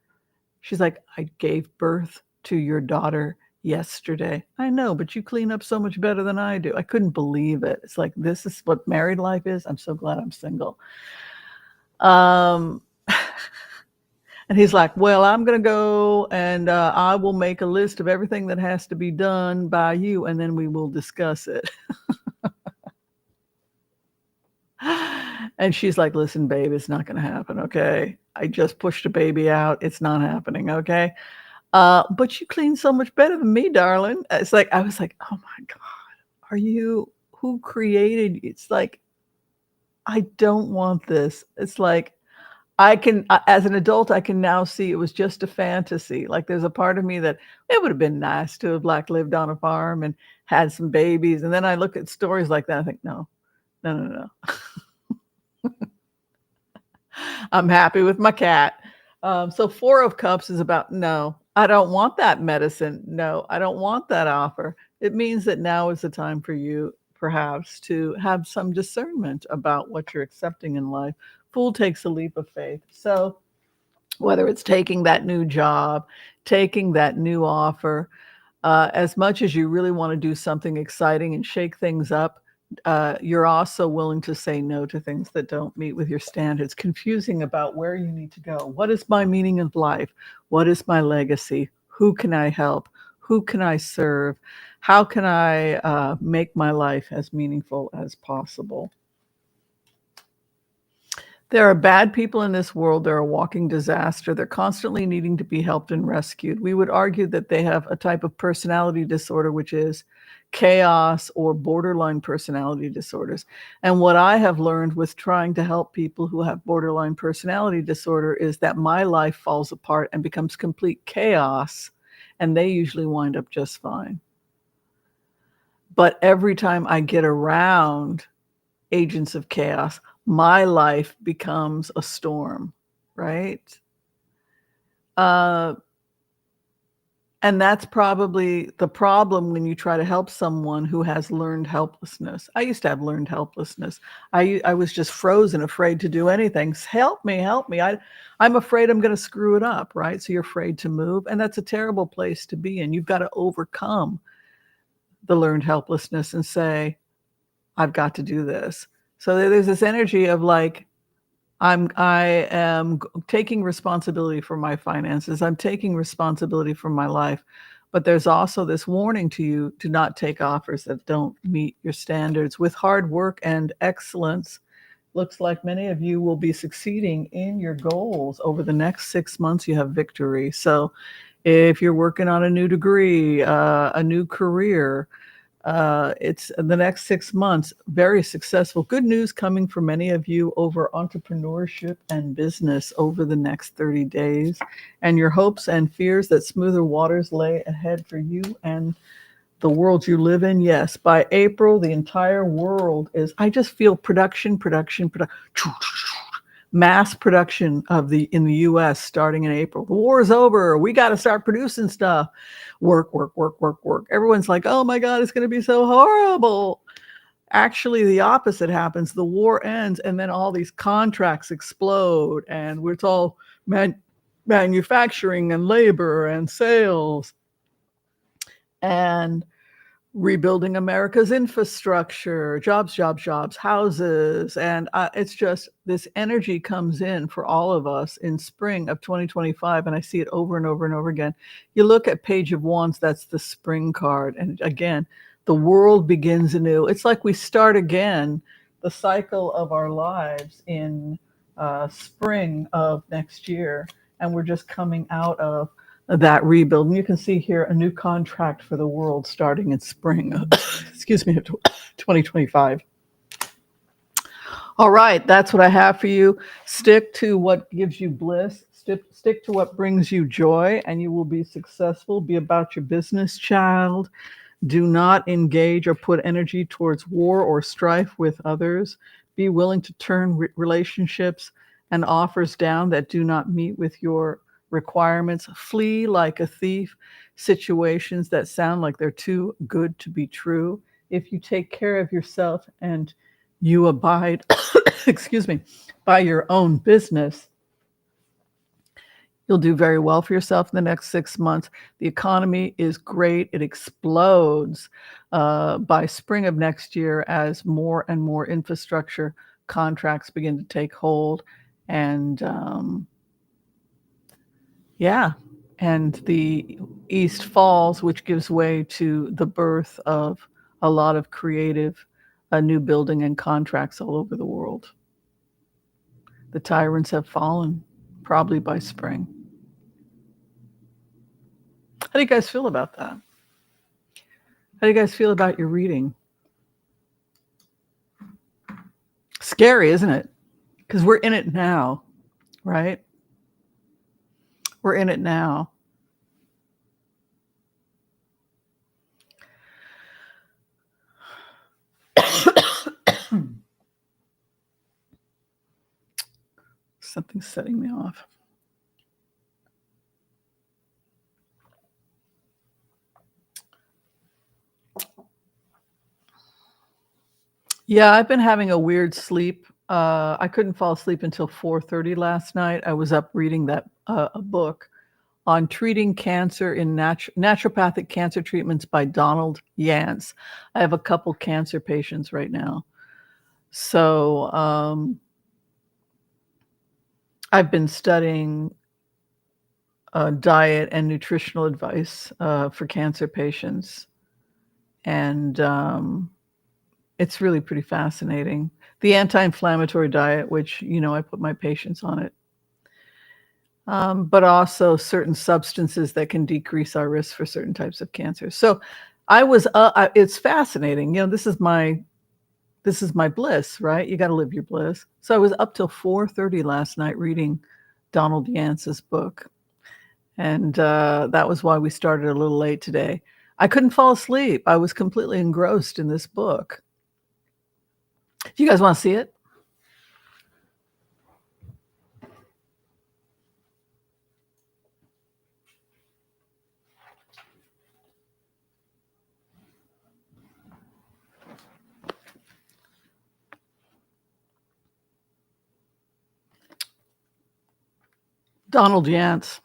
She's like, I gave birth to your daughter yesterday. I know, but you clean up so much better than I do. I couldn't believe it. It's like, this is what married life is. I'm so glad I'm single. Um, and he's like, well, I'm going to go and I will make a list of everything that has to be done by you, and then we will discuss it. And she's like, listen, babe, it's not going to happen. Okay. I just pushed a baby out. It's not happening. Okay. But you clean so much better than me, darling. It's like, I was like, oh my God, who created you? It's like, I don't want this. It's like, as an adult, I can now see it was just a fantasy. Like there's a part of me that it would have been nice to have like lived on a farm and had some babies. And then I look at stories like that. I think, no, no, no, no. I'm happy with my cat. So Four of Cups is about, no, I don't want that medicine. No, I don't want that offer. It means that now is the time for you, perhaps, to have some discernment about what you're accepting in life. Fool takes a leap of faith. So whether it's taking that new job, taking that new offer, as much as you really want to do something exciting and shake things up, you're also willing to say no to things that don't meet with your standards, confusing about where you need to go. What is my meaning of life? What is my legacy? Who can I help? Who can I serve? How can I make my life as meaningful as possible? There are bad people in this world. They're a walking disaster. They're constantly needing to be helped and rescued. We would argue that they have a type of personality disorder, which is chaos or borderline personality disorders. And what I have learned with trying to help people who have borderline personality disorder is that my life falls apart and becomes complete chaos, and they usually wind up just fine. But every time I get around agents of chaos, my life becomes a storm, right? Uh, and that's probably the problem when you try to help someone who has learned helplessness. I used to have learned helplessness. I was just frozen, afraid to do anything. Help me, help me. I'm afraid I'm going to screw it up, right? So you're afraid to move, and that's a terrible place to be in. You've got to overcome the learned helplessness and say, I've got to do this. So there's this energy of like, I am taking responsibility for my finances. I'm taking responsibility for my life. But there's also this warning to you to not take offers that don't meet your standards. With hard work and excellence, looks like many of you will be succeeding in your goals. Over the next 6 months, you have victory. So if you're working on a new degree, a new career, it's the next 6 months, very successful. Good news coming for many of you over entrepreneurship and business over the next 30 days. And your hopes and fears that smoother waters lay ahead for you and the world you live in. Yes, by April, the entire world is, I just feel production, mass production in the US starting in April. The war is over. We got to start producing stuff. Work, work, work, work, work. Everyone's like, oh my God, it's going to be so horrible. Actually, the opposite happens. The war ends, and then all these contracts explode, and it's all manufacturing and labor and sales and rebuilding America's infrastructure, jobs, jobs, jobs, houses. And it's just this energy comes in for all of us in spring of 2025. And I see it over and over and over again. You look at Page of Wands, that's the spring card. And again, the world begins anew. It's like we start again the cycle of our lives in spring of next year. And we're just coming out of that rebuild. And you can see here a new contract for the world starting in spring, excuse me, 2025. All right, that's what I have for you. Stick to what gives you bliss. Stick to what brings you joy, and you will be successful. Be about your business, child. Do not engage or put energy towards war or strife with others. Be willing to turn relationships and offers down that do not meet with your requirements. Flee like a thief situations that sound like they're too good to be true. If you take care of yourself and you abide, excuse me, by your own business, you'll do very well for yourself in the next 6 months. The economy is great. It explodes by spring of next year as more and more infrastructure contracts begin to take hold. And yeah, and the East falls, which gives way to the birth of a lot of creative new building and contracts all over the world. The tyrants have fallen, probably by spring. How do you guys feel about that? How do you guys feel about your reading? Scary, isn't it? Because we're in it now, right? We're in it now. Something's setting me off. Yeah, I've been having a weird sleep. I couldn't fall asleep until 4:30 last night. I was up reading that a book on treating cancer in naturopathic cancer treatments by Donald Yance. I have a couple cancer patients right now. So I've been studying diet and nutritional advice for cancer patients. And it's really pretty fascinating. The anti-inflammatory diet, which, I put my patients on it. But also certain substances that can decrease our risk for certain types of cancer. So it's fascinating. This is my bliss, right? You got to live your bliss. So I was up till 4:30 last night reading Donald Yance's book. And that was why we started a little late today. I couldn't fall asleep. I was completely engrossed in this book. Do you guys want to see it? Donald Yance.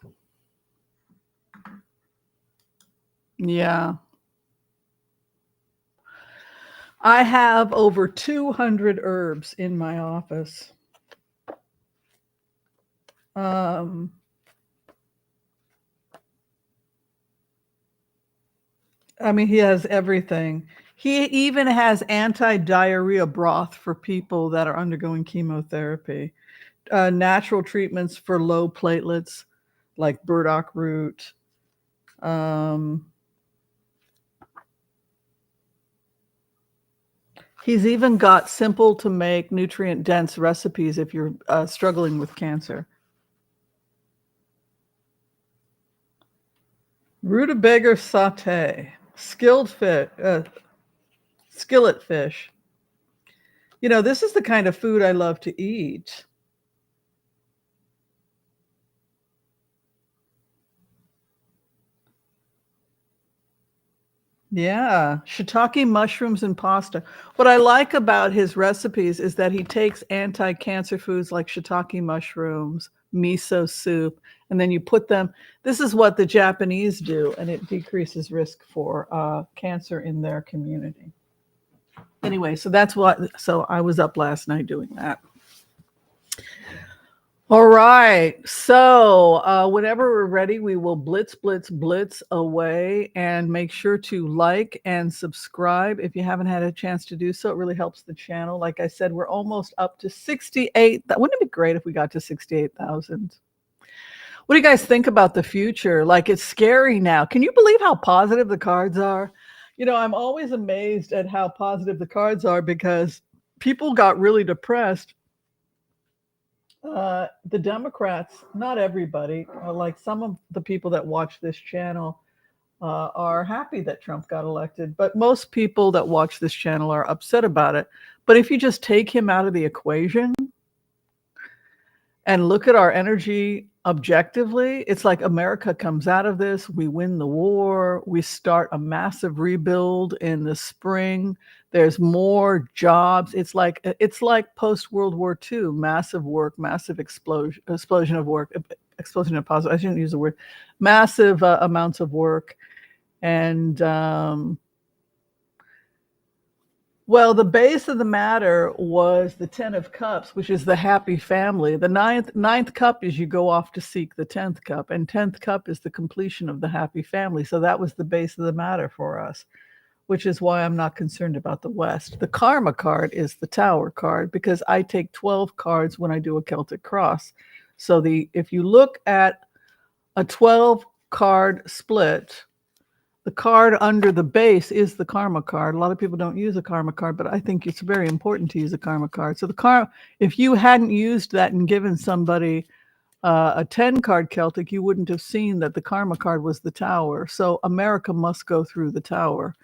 Yeah. I have over 200 herbs in my office. He has everything. He even has anti-diarrhea broth for people that are undergoing chemotherapy. Natural treatments for low platelets, like burdock root. He's even got simple to make, nutrient dense recipes if you're struggling with cancer. Rutabaga sauté, skillet fish. This is the kind of food I love to eat. Yeah, shiitake mushrooms and pasta. What I like about his recipes is that he takes anti-cancer foods like shiitake mushrooms, miso soup, and then you put them. This is what the Japanese do, and it decreases risk for cancer in their community. Anyway, so I was up last night doing that. All right. So whenever we're ready, we will blitz away, and make sure to like and subscribe if you haven't had a chance to do so. It really helps the channel. Like I said, we're almost up to 68. Wouldn't it be great if we got to 68,000? What do you guys think about the future? Like, it's scary now. Can you believe how positive the cards are? I'm always amazed at how positive the cards are, because people got really depressed. The Democrats, not everybody, like some of the people that watch this channel are happy that Trump got elected, but most people that watch this channel are upset about it. But if you just take him out of the equation and look at our energy objectively, it's like America comes out of this, we win the war, we start a massive rebuild in the spring. There's more jobs. It's like post World War II, massive work, massive explosion of work, explosion of positive. I shouldn't use the word massive amounts of work, and Well, the base of the matter was the Ten of Cups, which is the happy family. The ninth cup is you go off to seek the 10th cup, and 10th cup is the completion of the happy family. So that was the base of the matter for us, which is why I'm not concerned about the West. The Karma card is the Tower card because I take 12 cards when I do a Celtic cross. So if you look at a 12 card split, the card under the base is the karma card. A lot of people don't use a karma card, but I think it's very important to use a karma card. So if you hadn't used that and given somebody a 10 card Celtic, you wouldn't have seen that the karma card was the Tower. So America must go through the Tower.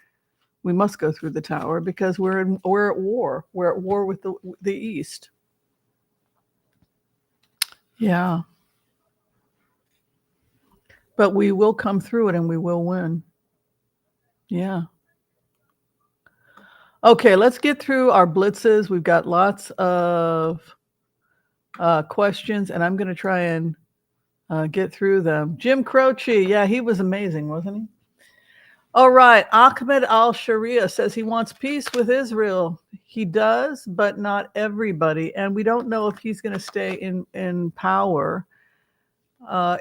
We must go through the Tower because we're at war. We're at war with the East. Yeah. But we will come through it and we will win. Yeah. Okay, let's get through our blitzes. We've got lots of questions, and I'm going to try and get through them. Jim Croce, yeah, he was amazing, wasn't he? All right, Ahmed al-Sharia says he wants peace with Israel. He does, but not everybody, and we don't know if he's going to stay in power.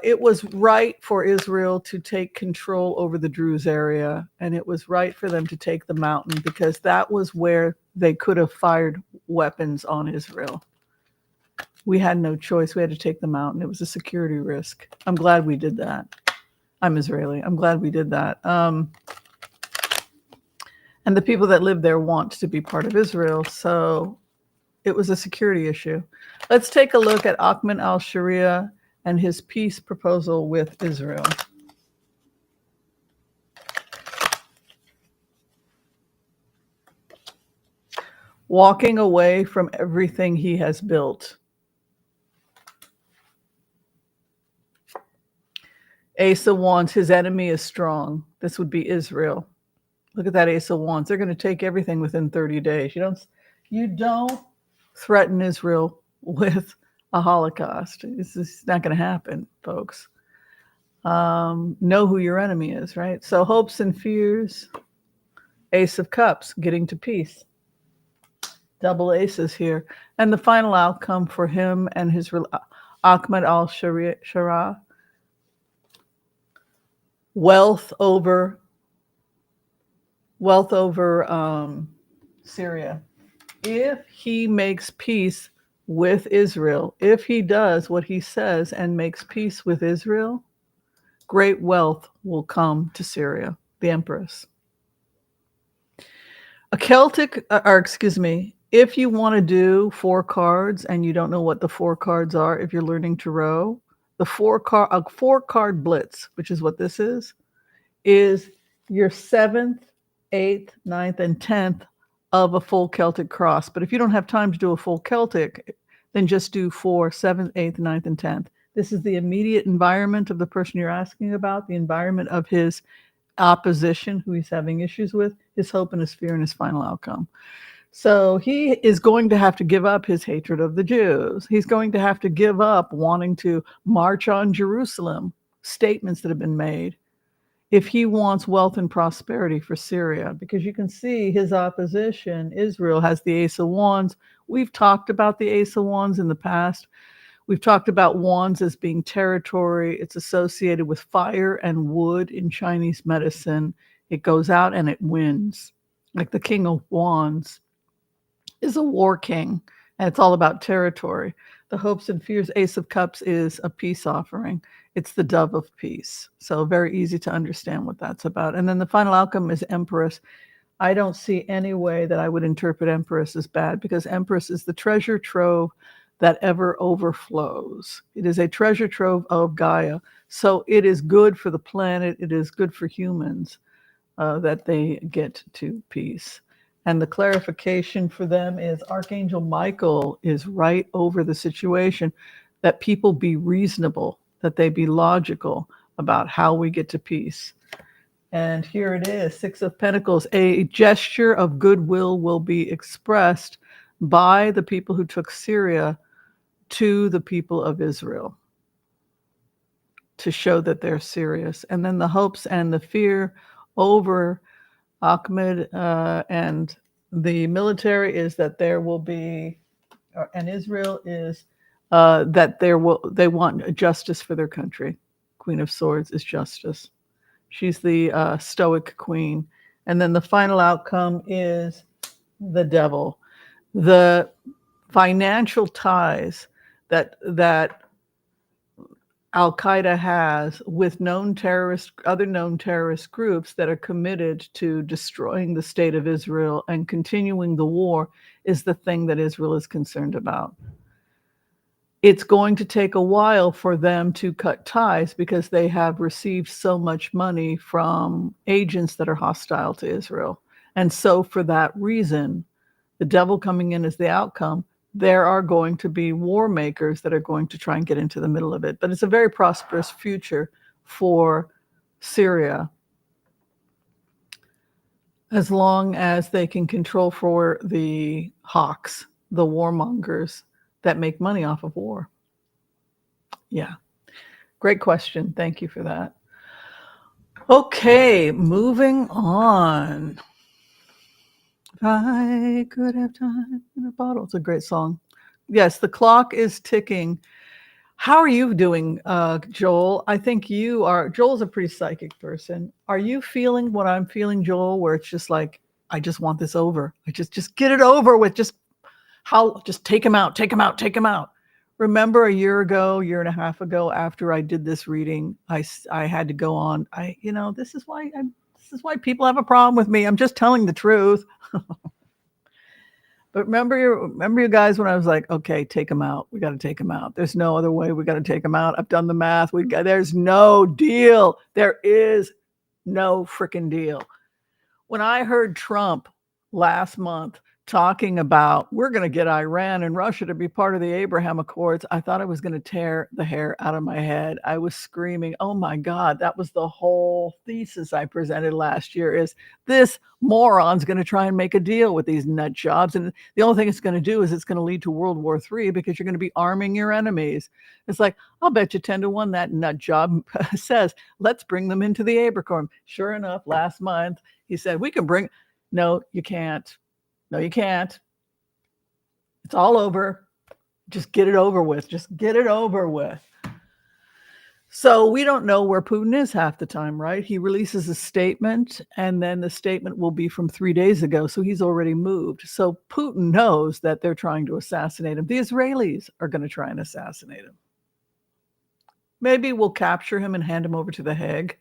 It was right for Israel to take control over the Druze area, and it was right for them to take the mountain because that was where they could have fired weapons on Israel. We had no choice. We had to take the mountain. It was a security risk. I'm glad we did that. I'm Israeli. I'm glad we did that. And the people that live there want to be part of Israel, so it was a security issue. Let's take a look at Ahmed al-Sharia and his peace proposal with Israel. Walking away from everything he has built. Ace of Wands, his enemy is strong. This would be Israel. Look at that Ace of Wands. They're going to take everything within 30 days. You don't threaten Israel with a Holocaust. This is not going to happen, folks. Know who your enemy is, right? So hopes and fears. Ace of Cups, getting to peace. Double aces here. And the final outcome for him and his Ahmed al-Sharia, wealth over Syria. If he makes peace with Israel, if he does what he says and makes peace with Israel, great wealth will come to Syria, the Empress. If you want to do 4 cards and you don't know what the 4 cards are, if you're learning tarot, a 4-card blitz, which is what this is your 7th, 8th, 9th, and 10th of a full Celtic cross. But if you don't have time to do a full Celtic, then just do 4, 7th, 8th, 9th, and 10th. This is the immediate environment of the person you're asking about, the environment of his opposition, who he's having issues with, his hope and his fear and his final outcome. So he is going to have to give up his hatred of the Jews. He's going to have to give up wanting to march on Jerusalem, statements that have been made, if he wants wealth and prosperity for Syria, because you can see his opposition, Israel, has the Ace of Wands. We've talked about the Ace of Wands in the past. We've talked about wands as being territory. It's associated with fire and wood in Chinese medicine. It goes out and it wins. Like the King of Wands is a war king, and it's all about territory. The hopes and fears Ace of Cups is a peace offering. It's the dove of peace. So very easy to understand what that's about. And then the final outcome is Empress. I don't see any way that I would interpret Empress as bad, because Empress is the treasure trove that ever overflows. It is a treasure trove of Gaia. So it is good for the planet. It is good for humans that they get to peace. And the clarification for them is Archangel Michael is right over the situation, that people be reasonable, that they be logical about how we get to peace. And here it is, 6 of Pentacles. A gesture of goodwill will be expressed by the people who took Syria to the people of Israel to show that they're serious. And then the hopes and the fear over Ahmed and the military is that there will be, and Israel is that they want justice for their country. Queen of Swords is justice. She's the stoic queen. And then the final outcome is the devil. The financial ties that Al-Qaeda has with other known terrorist groups that are committed to destroying the state of Israel and continuing the war is the thing that Israel is concerned about. It's going to take a while for them to cut ties because they have received so much money from agents that are hostile to Israel. And so for that reason, the devil coming in as the outcome, there are going to be war makers that are going to try and get into the middle of it. But it's a very prosperous future for Syria as long as they can control for the hawks, the warmongers that make money off of war. Yeah. Great question. Thank you for that. Okay, moving on. If I could have time in a bottle. It's a great song. Yes, the clock is ticking. How are you doing, Joel? I think Joel's a pretty psychic person. Are you feeling what I'm feeling, Joel, where it's just like, I just want this over. I just get it over with. Just take him out, take him out, take him out. Remember a year and a half ago, after I did this reading, I had to go on. This is why people have a problem with me. I'm just telling the truth. But remember you guys when I was like, okay, take him out. We got to take him out. There's no other way. We got to take him out. I've done the math. There's no deal. There is no freaking deal. When I heard Trump last month talking about we're going to get Iran and Russia to be part of the Abraham Accords, I thought I was going to tear the hair out of my head. I was screaming, oh my God, that was the whole thesis I presented last year, is this moron's going to try and make a deal with these nut jobs. And the only thing it's going to do is it's going to lead to World War III because you're going to be arming your enemies. It's like, I'll bet you 10-1 that nut job says, let's bring them into the Abraham. Sure enough, last month, he said, no, you can't. No, you can't. It's all over. Just get it over with. Just get it over with. So we don't know where Putin is half the time, right? He releases a statement, and then the statement will be from 3 days ago. So he's already moved. So Putin knows that they're trying to assassinate him. The Israelis are going to try and assassinate him. Maybe we'll capture him and hand him over to the Hague.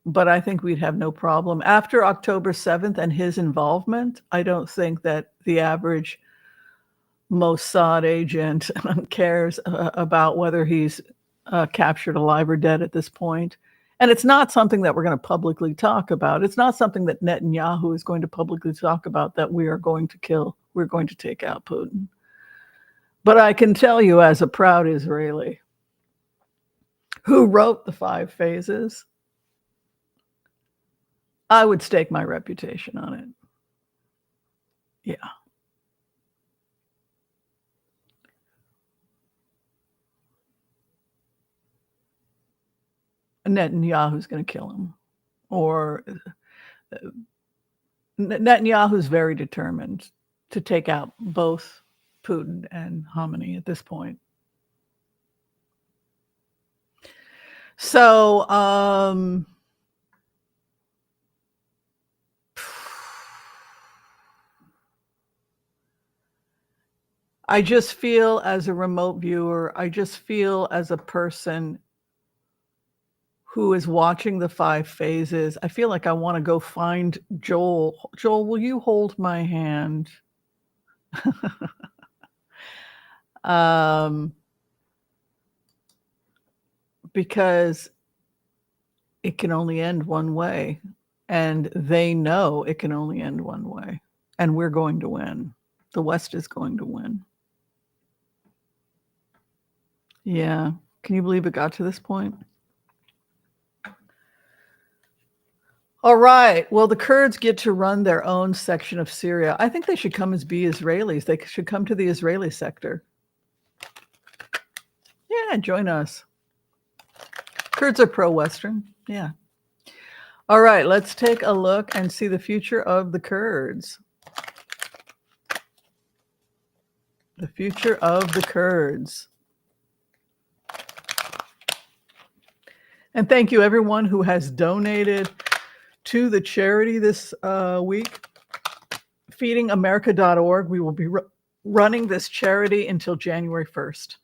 But I think we'd have no problem. After October 7th and his involvement, I don't think that the average Mossad agent cares about whether he's captured alive or dead at this point. And it's not something that we're going to publicly talk about. It's not something that Netanyahu is going to publicly talk about, that we are going to kill. We're going to take out Putin. But I can tell you, as a proud Israeli who wrote the 5 phases, I would stake my reputation on it. Yeah. Netanyahu's going to kill him. Or Netanyahu's very determined to take out both Putin and Khamenei at this point. So, I just feel, as a remote viewer, I just feel as a person who is watching the 5 phases, I feel like I want to go find Joel. Joel, will you hold my hand? Because it can only end one way, and they know it can only end one way, and we're going to win. The West is going to win. Yeah. Can you believe it got to this point? All right. Well, the Kurds get to run their own section of Syria. I think they should come as be Israelis. They should come to the Israeli sector. Yeah, join us. Kurds are pro-Western. Yeah. All right. Let's take a look and see the future of the Kurds. The future of the Kurds. And thank you everyone who has donated to the charity this week, feedingamerica.org. We will be running this charity until January 1st.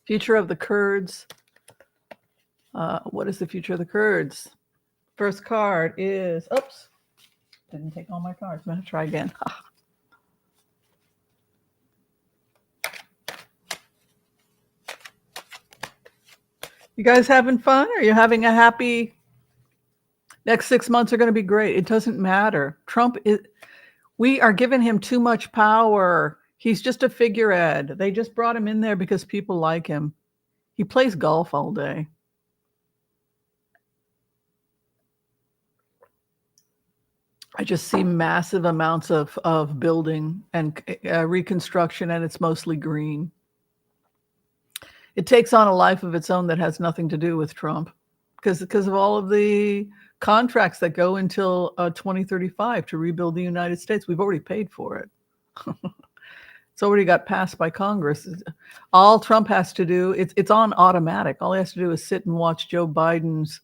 Future of the Kurds. What is the future of the Kurds? First card is, oops, didn't take all my cards. I'm going to try again. You guys having fun? Are you having a happy? Next 6 months are going to be great. It doesn't matter. Trump is, we are giving him too much power. He's just a figurehead. They just brought him in there because people like him. He plays golf all day. I just see massive amounts of building and reconstruction, and it's mostly green. It takes on a life of its own that has nothing to do with Trump because of all of the contracts that go until 2035 to rebuild the United States. We've already paid for it. It's already got passed by Congress. All Trump has to do, it's on automatic. All he has to do is sit and watch Joe Biden's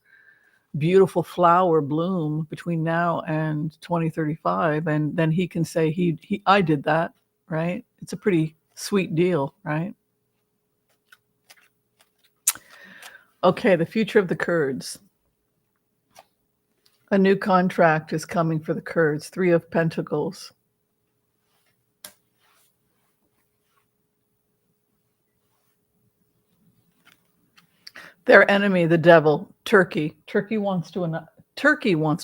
beautiful flower bloom between now and 2035, and then he can say I did that, right? It's a pretty sweet deal, right? Okay, the future of the Kurds. A new contract is coming for the Kurds. 3 of Pentacles. Their enemy, the devil, Turkey. Turkey wants to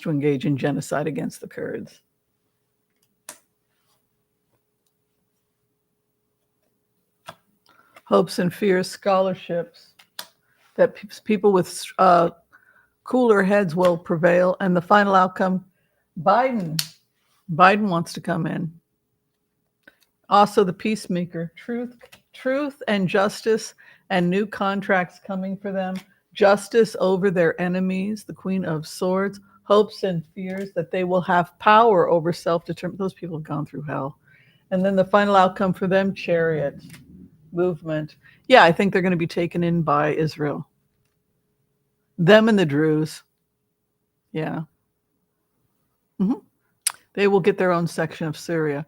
engage in genocide against the Kurds. Hopes and fears, scholarships. That people with cooler heads will prevail. And the final outcome, Biden. Biden wants to come in. Also the peacemaker, truth and justice, and new contracts coming for them. Justice over their enemies, the Queen of Swords. Hopes and fears that they will have power over self-determination. Those people have gone through hell. And then the final outcome for them, Chariot. Movement. Yeah, I think they're going to be taken in by Israel. Them and the Druze. Yeah. Mm-hmm. They will get their own section of Syria.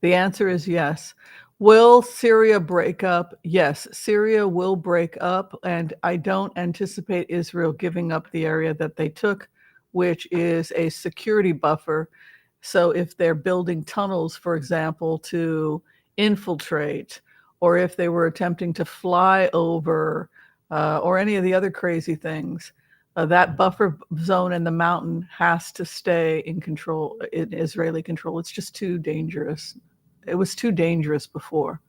The answer is yes. Will Syria break up? Yes, Syria will break up, and I don't anticipate Israel giving up the area that they took, which is a security buffer. So if they're building tunnels, for example, to infiltrate, or if they were attempting to fly over, or any of the other crazy things, that buffer zone in the mountain has to stay in control, in Israeli control. It's just too dangerous. It was too dangerous before.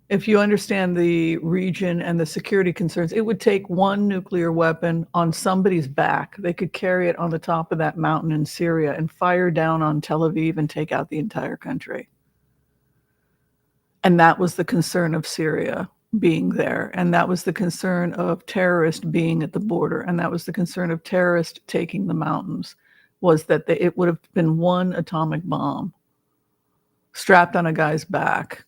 If you understand the region and the security concerns, it would take one nuclear weapon on somebody's back. They could carry it on the top of that mountain in Syria and fire down on Tel Aviv and take out the entire country. And that was the concern of Syria being there. And that was the concern of terrorists being at the border. And that was the concern of terrorists taking the mountains, was that it would have been one atomic bomb strapped on a guy's back.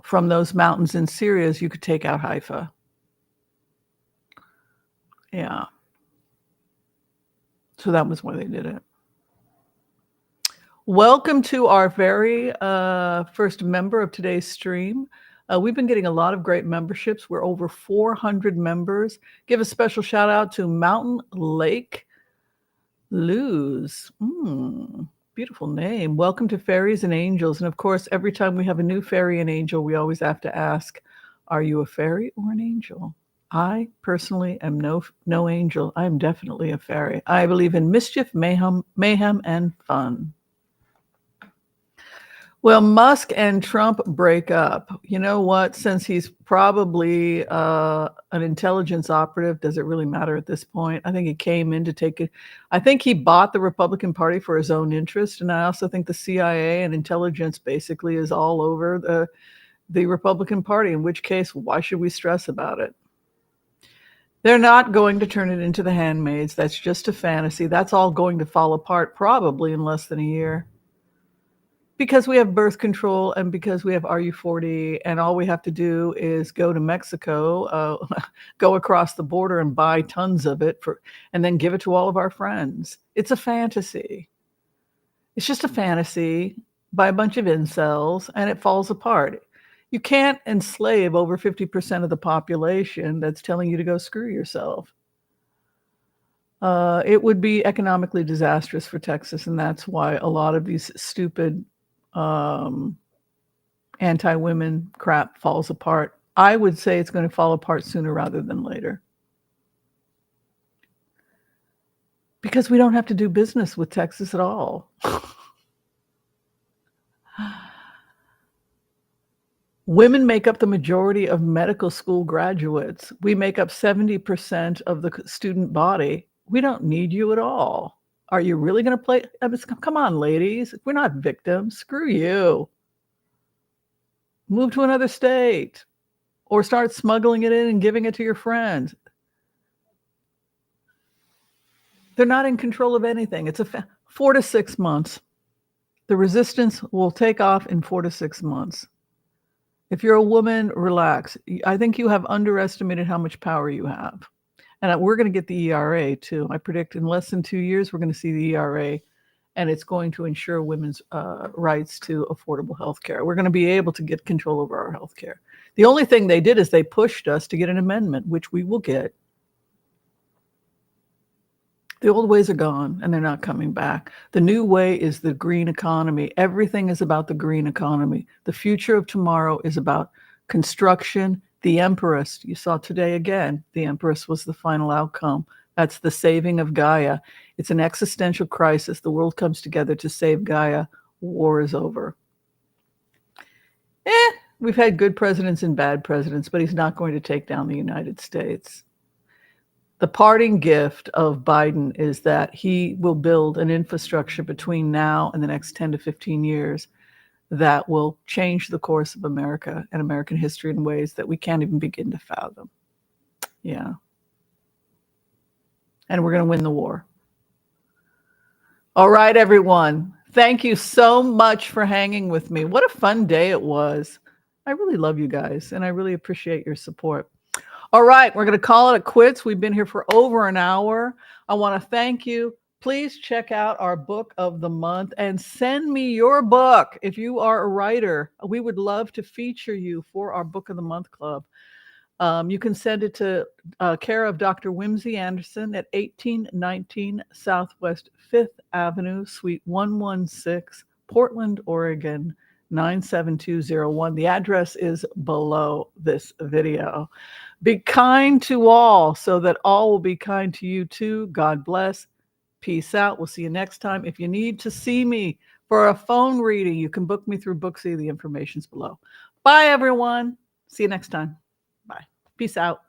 From those mountains in Syria, you could take out Haifa. Yeah. So that was why they did it. Welcome to our very first member of today's stream. We've been getting a lot of great memberships. We're over 400 members. Give a special shout out to Mountain Lake Luz. Beautiful name. Welcome to Fairies and Angels. And of course, every time we have a new fairy and angel, we always have to ask, are you a fairy or an angel? I personally am no angel. I am definitely a fairy. I believe in mischief, mayhem, and fun. Well, Musk and Trump break up. You know what? Since he's probably an intelligence operative, does it really matter at this point? I think he came in to take it. I think he bought the Republican Party for his own interest. And I also think the CIA and intelligence basically is all over the Republican Party, in which case, why should we stress about it? They're not going to turn it into The Handmaids. That's just a fantasy. That's all going to fall apart probably in less than a year. Because we have birth control and because we have RU40, and all we have to do is go to Mexico, go across the border and buy tons of it and then give it to all of our friends. It's a fantasy. It's just a fantasy by a bunch of incels, and it falls apart. You can't enslave over 50% of the population that's telling you to go screw yourself. It would be economically disastrous for Texas, and that's why a lot of these stupid anti-women crap falls apart. I would say it's going to fall apart sooner rather than later. Because we don't have to do business with Texas at all. Women make up the majority of medical school graduates. We make up 70% of the student body. We don't need you at all. Are you really going to play? Come on, ladies. We're not victims. Screw you. Move to another state or start smuggling it in and giving it to your friends. They're not in control of anything. It's 4 to 6 months. The resistance will take off in 4 to 6 months. If you're a woman, relax. I think you have underestimated how much power you have. And we're going to get the ERA too. I predict in less than 2 years, we're going to see the ERA, and it's going to ensure women's rights to affordable health care. We're going to be able to get control over our health care. The only thing they did is they pushed us to get an amendment, which we will get. The old ways are gone, and they're not coming back. The new way is the green economy. Everything is about the green economy. The future of tomorrow is about construction. The Empress, you saw today again, the Empress was the final outcome. That's the saving of Gaia. It's an existential crisis. The world comes together to save Gaia. War is over. We've had good presidents and bad presidents, but he's not going to take down the United States. The parting gift of Biden is that he will build an infrastructure between now and the next 10 to 15 years that will change the course of America and American history in ways that we can't even begin to fathom. Yeah. And we're going to win the war. All right, everyone. Thank you so much for hanging with me. What a fun day it was. I really love you guys, and I really appreciate your support. All right, we're going to call it quits. We've been here for over an hour. I want to thank you. Please check out our book of the month and send me your book. If you are a writer, we would love to feature you for our Book of the Month Club. You can send it to care of Dr. Whimsy Anderson at 1819 Southwest 5th Avenue, Suite 116, Portland, Oregon, 97201. The address is below this video. Be kind to all so that all will be kind to you too. God bless. Peace out. We'll see you next time. If you need to see me for a phone reading, you can book me through Booksy. The information's below. Bye, everyone. See you next time. Bye. Peace out.